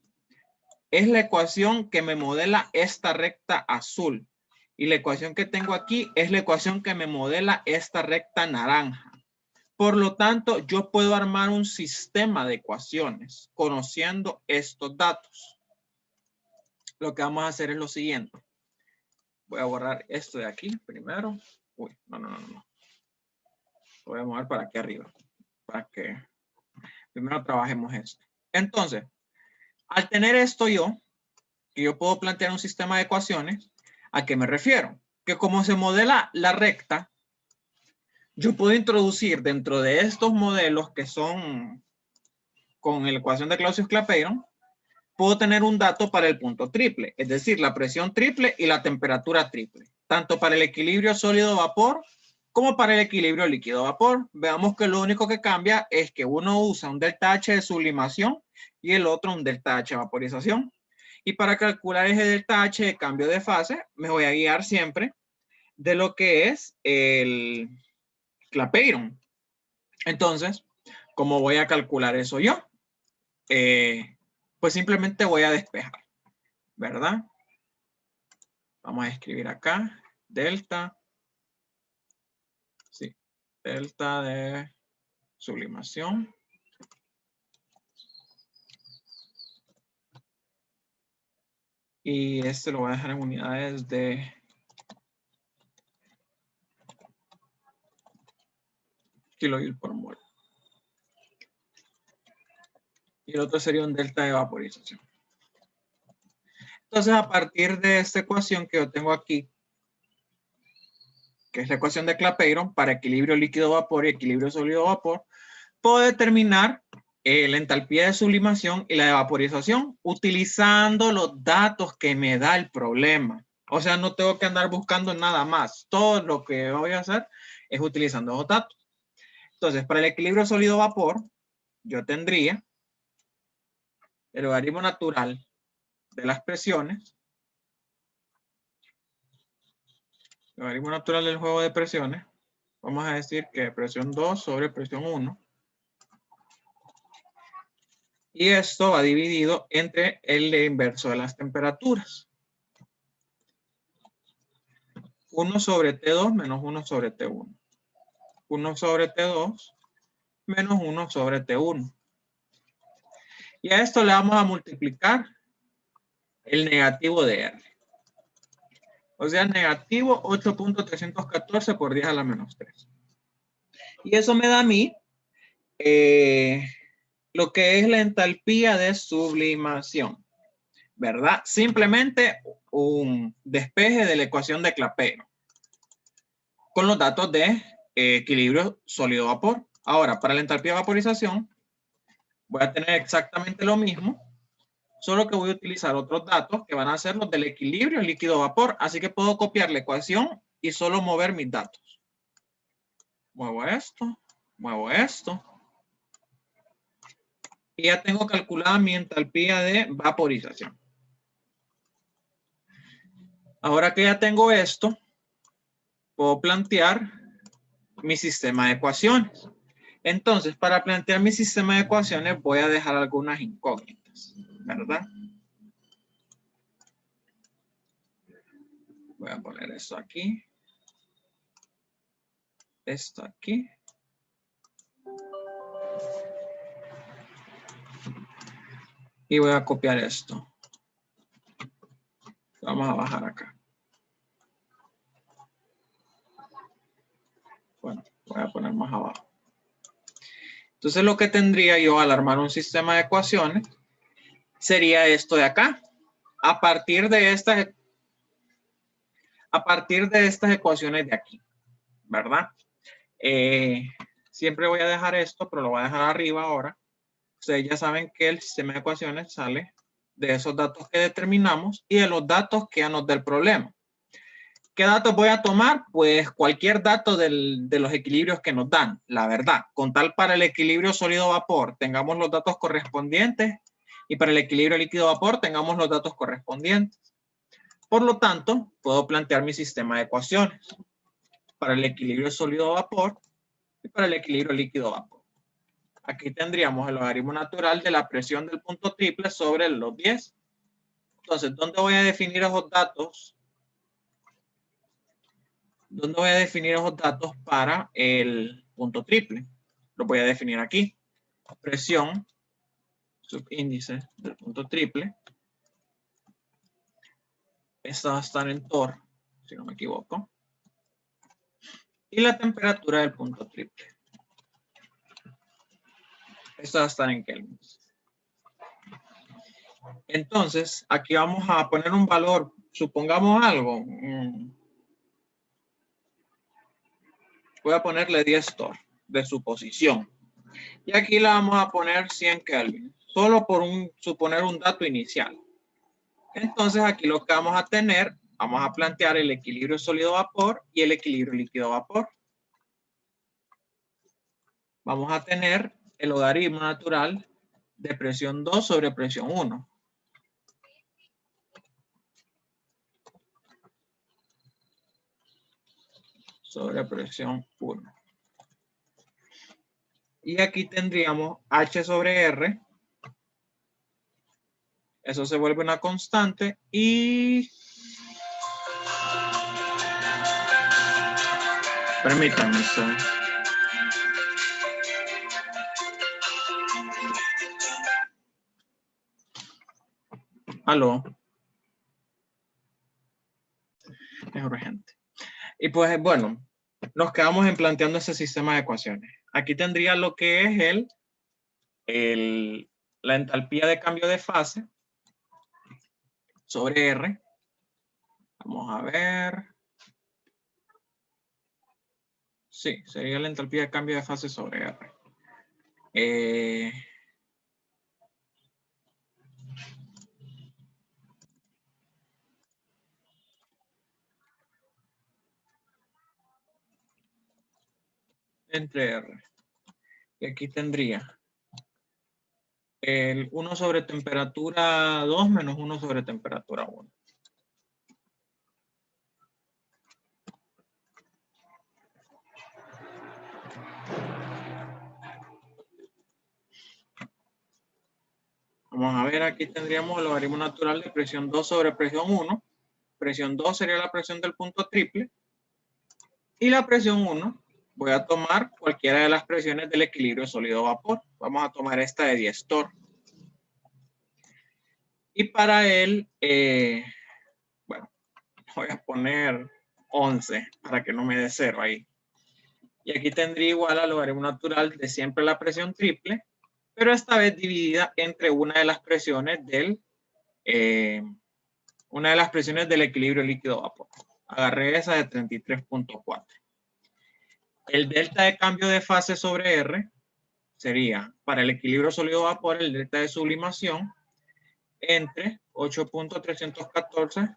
es la ecuación que me modela esta recta azul. Y la ecuación que tengo aquí es la ecuación que me modela esta recta naranja. Por lo tanto, yo puedo armar un sistema de ecuaciones conociendo estos datos. Lo que vamos a hacer es lo siguiente. Voy a borrar esto de aquí primero. Uy, no. Lo voy a mover para aquí arriba. Para que primero trabajemos esto. Entonces, al tener esto que yo puedo plantear un sistema de ecuaciones, ¿a qué me refiero? Que como se modela la recta, yo puedo introducir dentro de estos modelos que son con la ecuación de Clausius-Clapeyron, puedo tener un dato para el punto triple, es decir, la presión triple y la temperatura triple, tanto para el equilibrio sólido-vapor como para el equilibrio líquido-vapor. Veamos que lo único que cambia es que uno usa un delta H de sublimación y el otro un delta H de vaporización. Y para calcular ese delta H de cambio de fase, me voy a guiar siempre de lo que es el Clapeyron. Entonces, ¿cómo voy a calcular eso yo? Pues simplemente voy a despejar, ¿verdad? Vamos a escribir acá, delta, sí, delta de sublimación. Y este lo voy a dejar en unidades de kilojoule por mol. Y el otro sería un delta de vaporización. Entonces, a partir de esta ecuación que yo tengo aquí, que es la ecuación de Clapeyron para equilibrio líquido-vapor y equilibrio sólido-vapor, puedo determinar la entalpía de sublimación y la de vaporización utilizando los datos que me da el problema. O sea, no tengo que andar buscando nada más. Todo lo que voy a hacer es utilizando esos datos. Entonces, para el equilibrio sólido-vapor, yo tendría el logaritmo natural de las presiones, el logaritmo natural del juego de presiones. Vamos a decir que presión 2 sobre presión 1. Y esto va dividido entre el inverso de las temperaturas. 1 sobre T2 menos 1 sobre T1. 1 sobre T2 menos 1 sobre T1. Y a esto le vamos a multiplicar el negativo de R. O sea, negativo 8.314 por 10 a la menos 3. Y eso me da a mí lo que es la entalpía de sublimación, ¿verdad? Simplemente un despeje de la ecuación de Clapeyron con los datos de equilibrio sólido-vapor. Ahora, para la entalpía de vaporización, Voy a tener exactamente lo mismo, solo que voy a utilizar otros datos que van a ser los del equilibrio líquido-vapor. Así que puedo copiar la ecuación y solo mover mis datos. Muevo esto, muevo esto. Y ya tengo calculada mi entalpía de vaporización. Ahora que ya tengo esto, puedo plantear mi sistema de ecuaciones. Entonces, para plantear mi sistema de ecuaciones, voy a dejar algunas incógnitas, ¿verdad? Voy a poner esto aquí. Esto aquí. Y voy a copiar esto. Vamos a bajar acá. Bueno, voy a poner más abajo. Entonces, lo que tendría yo al armar un sistema de ecuaciones sería esto de acá. A partir de estas ecuaciones de aquí, ¿verdad? Siempre voy a dejar esto, pero lo voy a dejar arriba ahora. Ustedes ya saben que el sistema de ecuaciones sale de esos datos que determinamos y de los datos que ya nos da el problema. ¿Qué datos voy a tomar? Pues cualquier dato de los equilibrios que nos dan, la verdad. Con tal para el equilibrio sólido-vapor tengamos los datos correspondientes y para el equilibrio líquido-vapor tengamos los datos correspondientes. Por lo tanto, puedo plantear mi sistema de ecuaciones para el equilibrio sólido-vapor y para el equilibrio líquido-vapor. Aquí tendríamos el logaritmo natural de la presión del punto triple sobre los 10. Entonces, ¿dónde voy a definir esos datos? ¿Dónde voy a definir esos datos para el punto triple? Lo voy a definir aquí. Presión, subíndice del punto triple. Esta va a estar en torr, si no me equivoco. Y la temperatura del punto triple. Esta va a estar en Kelvin. Entonces, aquí vamos a poner un valor. Supongamos algo. Voy a ponerle 10 torr de suposición. Y aquí la vamos a poner 100 Kelvin. Solo por suponer un dato inicial. Entonces, aquí lo que vamos a tener, vamos a plantear el equilibrio sólido-vapor y el equilibrio líquido-vapor. Vamos a tener el logaritmo natural de presión 2 sobre presión 1. Sobre presión 1. Y aquí tendríamos H sobre R. Eso se vuelve una constante y... Permítanme. Aló. Es urgente. Y pues bueno, nos quedamos en planteando ese sistema de ecuaciones. Aquí tendría lo que es la entalpía de cambio de fase sobre R. Vamos a ver. Sí, sería la entalpía de cambio de fase sobre R. Entre R. Y aquí tendría el 1 sobre temperatura 2 menos 1 sobre temperatura 1. Vamos a ver, aquí tendríamos el logaritmo natural de presión 2 sobre presión 1. Presión 2 sería la presión del punto triple. Y la presión 1, voy a tomar cualquiera de las presiones del equilibrio sólido-vapor. Vamos a tomar esta de 10 torr. Y para él, bueno, voy a poner 11 para que no me dé 0 ahí. Y aquí tendría igual al logaritmo natural de siempre la presión triple, pero esta vez dividida entre una de las presiones del equilibrio líquido-vapor. Agarré esa de 33.4. El delta de cambio de fase sobre R sería para el equilibrio sólido-vapor el delta de sublimación entre 8.314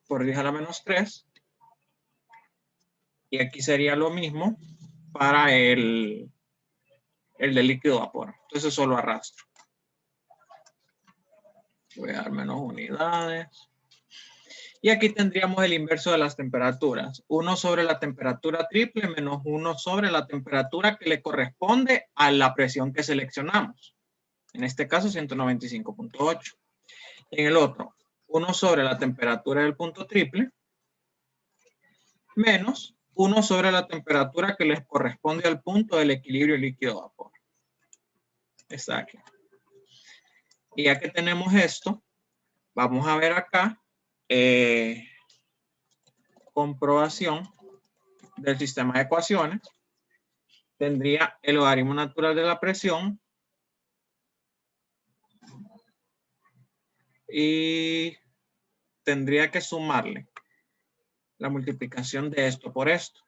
por 10 a la menos 3. Y aquí sería lo mismo para el de líquido-vapor. Entonces solo arrastro. Voy a dar menos unidades. Y aquí tendríamos el inverso de las temperaturas. 1 sobre la temperatura triple menos 1 sobre la temperatura que le corresponde a la presión que seleccionamos. En este caso, 195.8. En el otro, 1 sobre la temperatura del punto triple menos 1 sobre la temperatura que les corresponde al punto del equilibrio líquido-vapor. Está aquí. Y ya que tenemos esto, vamos a ver acá comprobación del sistema de ecuaciones. Tendría el logaritmo natural de la presión y tendría que sumarle la multiplicación de esto por esto.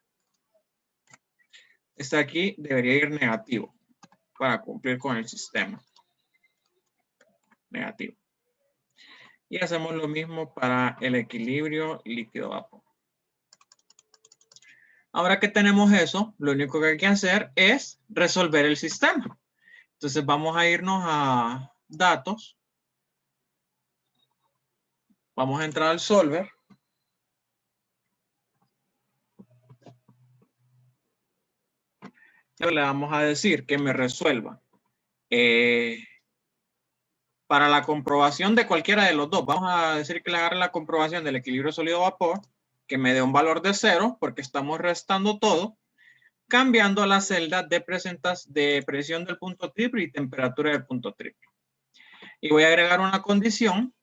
Este aquí debería ir negativo para cumplir con el sistema. Negativo. Y hacemos lo mismo para el equilibrio líquido-vapor. Ahora que tenemos eso, lo único que hay que hacer es resolver el sistema. Entonces vamos a irnos a datos. Vamos a entrar al solver. Y le vamos a decir que me resuelva. Para la comprobación de cualquiera de los dos, vamos a decir que le agarre la comprobación del equilibrio sólido-vapor, que me dé un valor de 0, porque estamos restando todo, cambiando las celdas de presión del punto triple y temperatura del punto triple. Y voy a agregar una condición.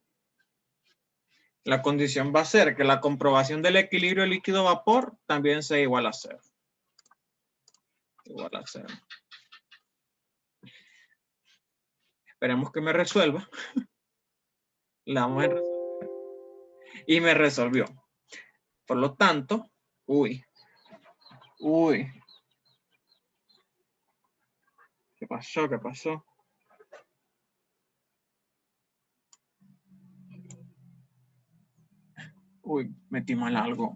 La condición va a ser que la comprobación del equilibrio líquido-vapor también sea igual a 0. Igual a 0. Esperemos que me resuelva. La vamos a resolver. Y me resolvió. Por lo tanto, uy. ¿Qué pasó? ¿Qué pasó? Uy, metí mal algo.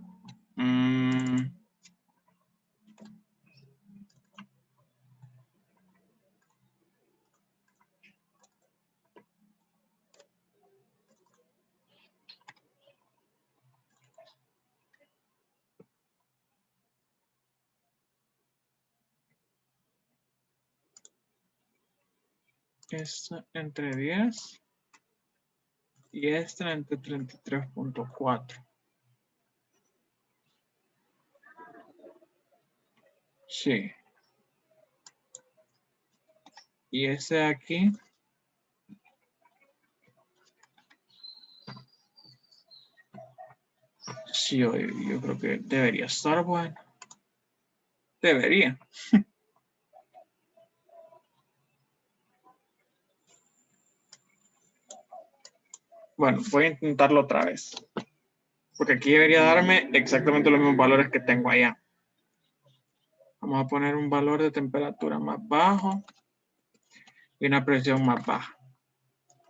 Esta entre 10 y esta entre 33.4. Sí. Y ese de aquí. Sí, yo creo que debería estar bueno. Debería. Bueno, voy a intentarlo otra vez. Porque aquí debería darme exactamente los mismos valores que tengo allá. Vamos a poner un valor de temperatura más bajo y una presión más baja.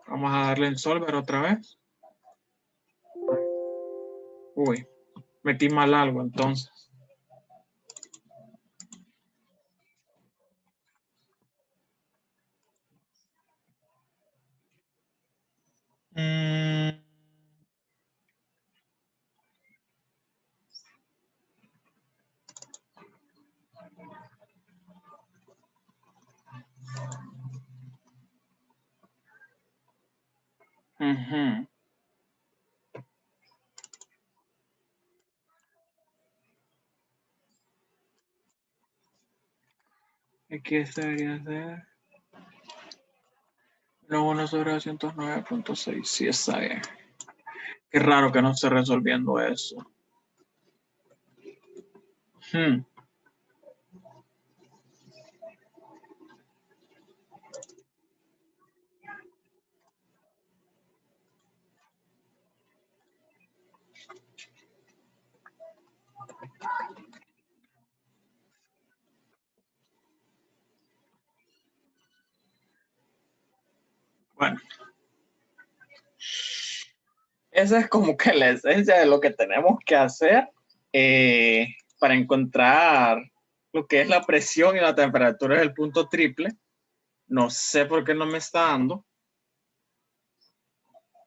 Vamos a darle en solver otra vez. Uy, metí mal algo entonces. Aquí este debería ser 1 sobre 209.6. Sí, está bien. Qué raro que no esté resolviendo eso. esa es como que la esencia de lo que tenemos que hacer para encontrar lo que es la presión y la temperatura del punto triple. No sé por qué no me está dando.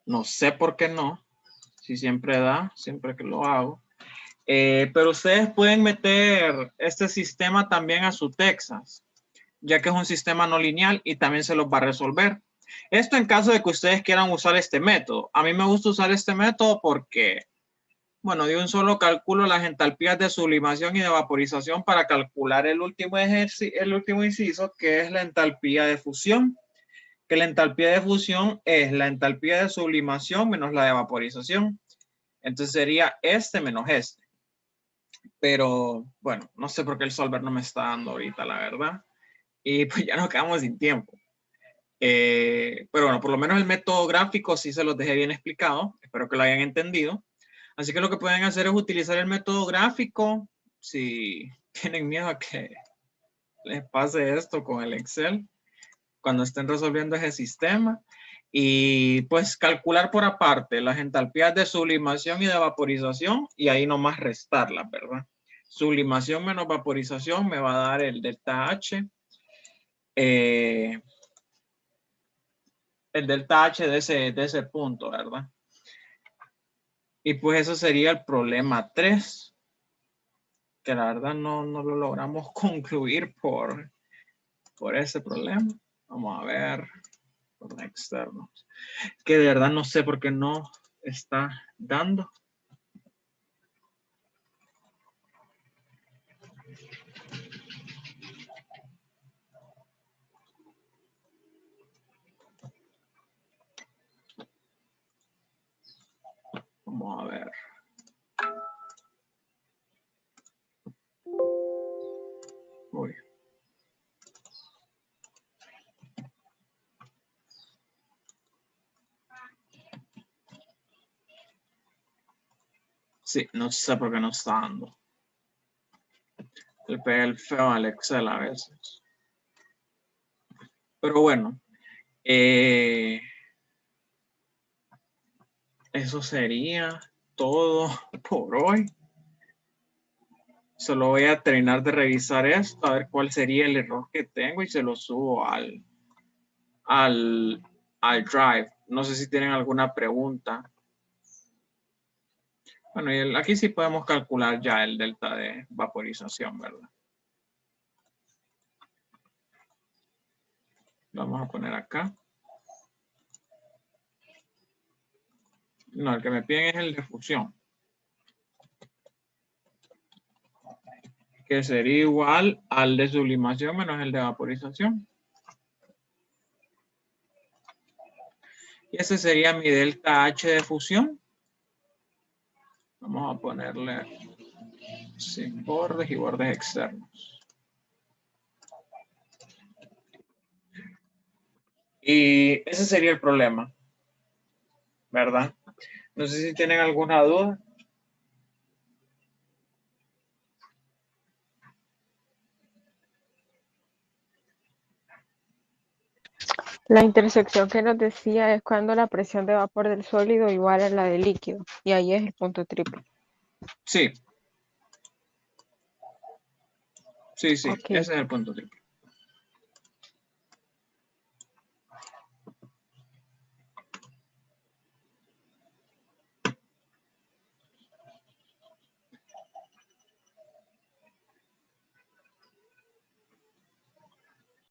No sé por qué no. Si siempre da, siempre que lo hago. Pero ustedes pueden meter este sistema también a su Texas, ya que es un sistema no lineal y también se los va a resolver. Esto en caso de que ustedes quieran usar este método. A mí me gusta usar este método porque, bueno, de un solo calculo las entalpías de sublimación y de vaporización para calcular el último inciso, que es la entalpía de fusión. Que la entalpía de fusión es la entalpía de sublimación menos la de vaporización. Entonces sería este menos este. Pero bueno, no sé por qué el solver no me está dando ahorita, la verdad. Y pues ya nos quedamos sin tiempo. Pero bueno, por lo menos el método gráfico sí se los dejé bien explicado. Espero que lo hayan entendido. Así que lo que pueden hacer es utilizar el método gráfico. Si tienen miedo a que les pase esto con el Excel, cuando estén resolviendo ese sistema. Y pues calcular por aparte las entalpías de sublimación y de vaporización y ahí nomás restarlas, ¿verdad? Sublimación menos vaporización me va a dar el delta H. El delta H de ese punto, ¿verdad? Y pues eso sería el problema 3, que la verdad no lo logramos concluir por ese problema. Vamos a ver, por externos. Que de verdad no sé por qué no está dando. Vamos a ver. Uy. Sí, no sé por qué no está dando. Le pega el feo al Excel a veces. Pero bueno. Eso sería todo por hoy. Solo voy a terminar de revisar esto, a ver cuál sería el error que tengo y se lo subo al Drive. No sé si tienen alguna pregunta. Bueno, y aquí sí podemos calcular ya el delta de vaporización, ¿verdad? Lo vamos a poner acá. No, el que me piden es el de fusión. Que sería igual al de sublimación menos el de vaporización. Y ese sería mi delta H de fusión. Vamos a ponerle sin bordes y bordes externos. Y ese sería el problema, ¿verdad? No sé si tienen alguna duda. La intersección que nos decía es cuando la presión de vapor del sólido igual a la del líquido. Y ahí es el punto triple. Sí. Sí, sí, Okay. ese es el punto triple.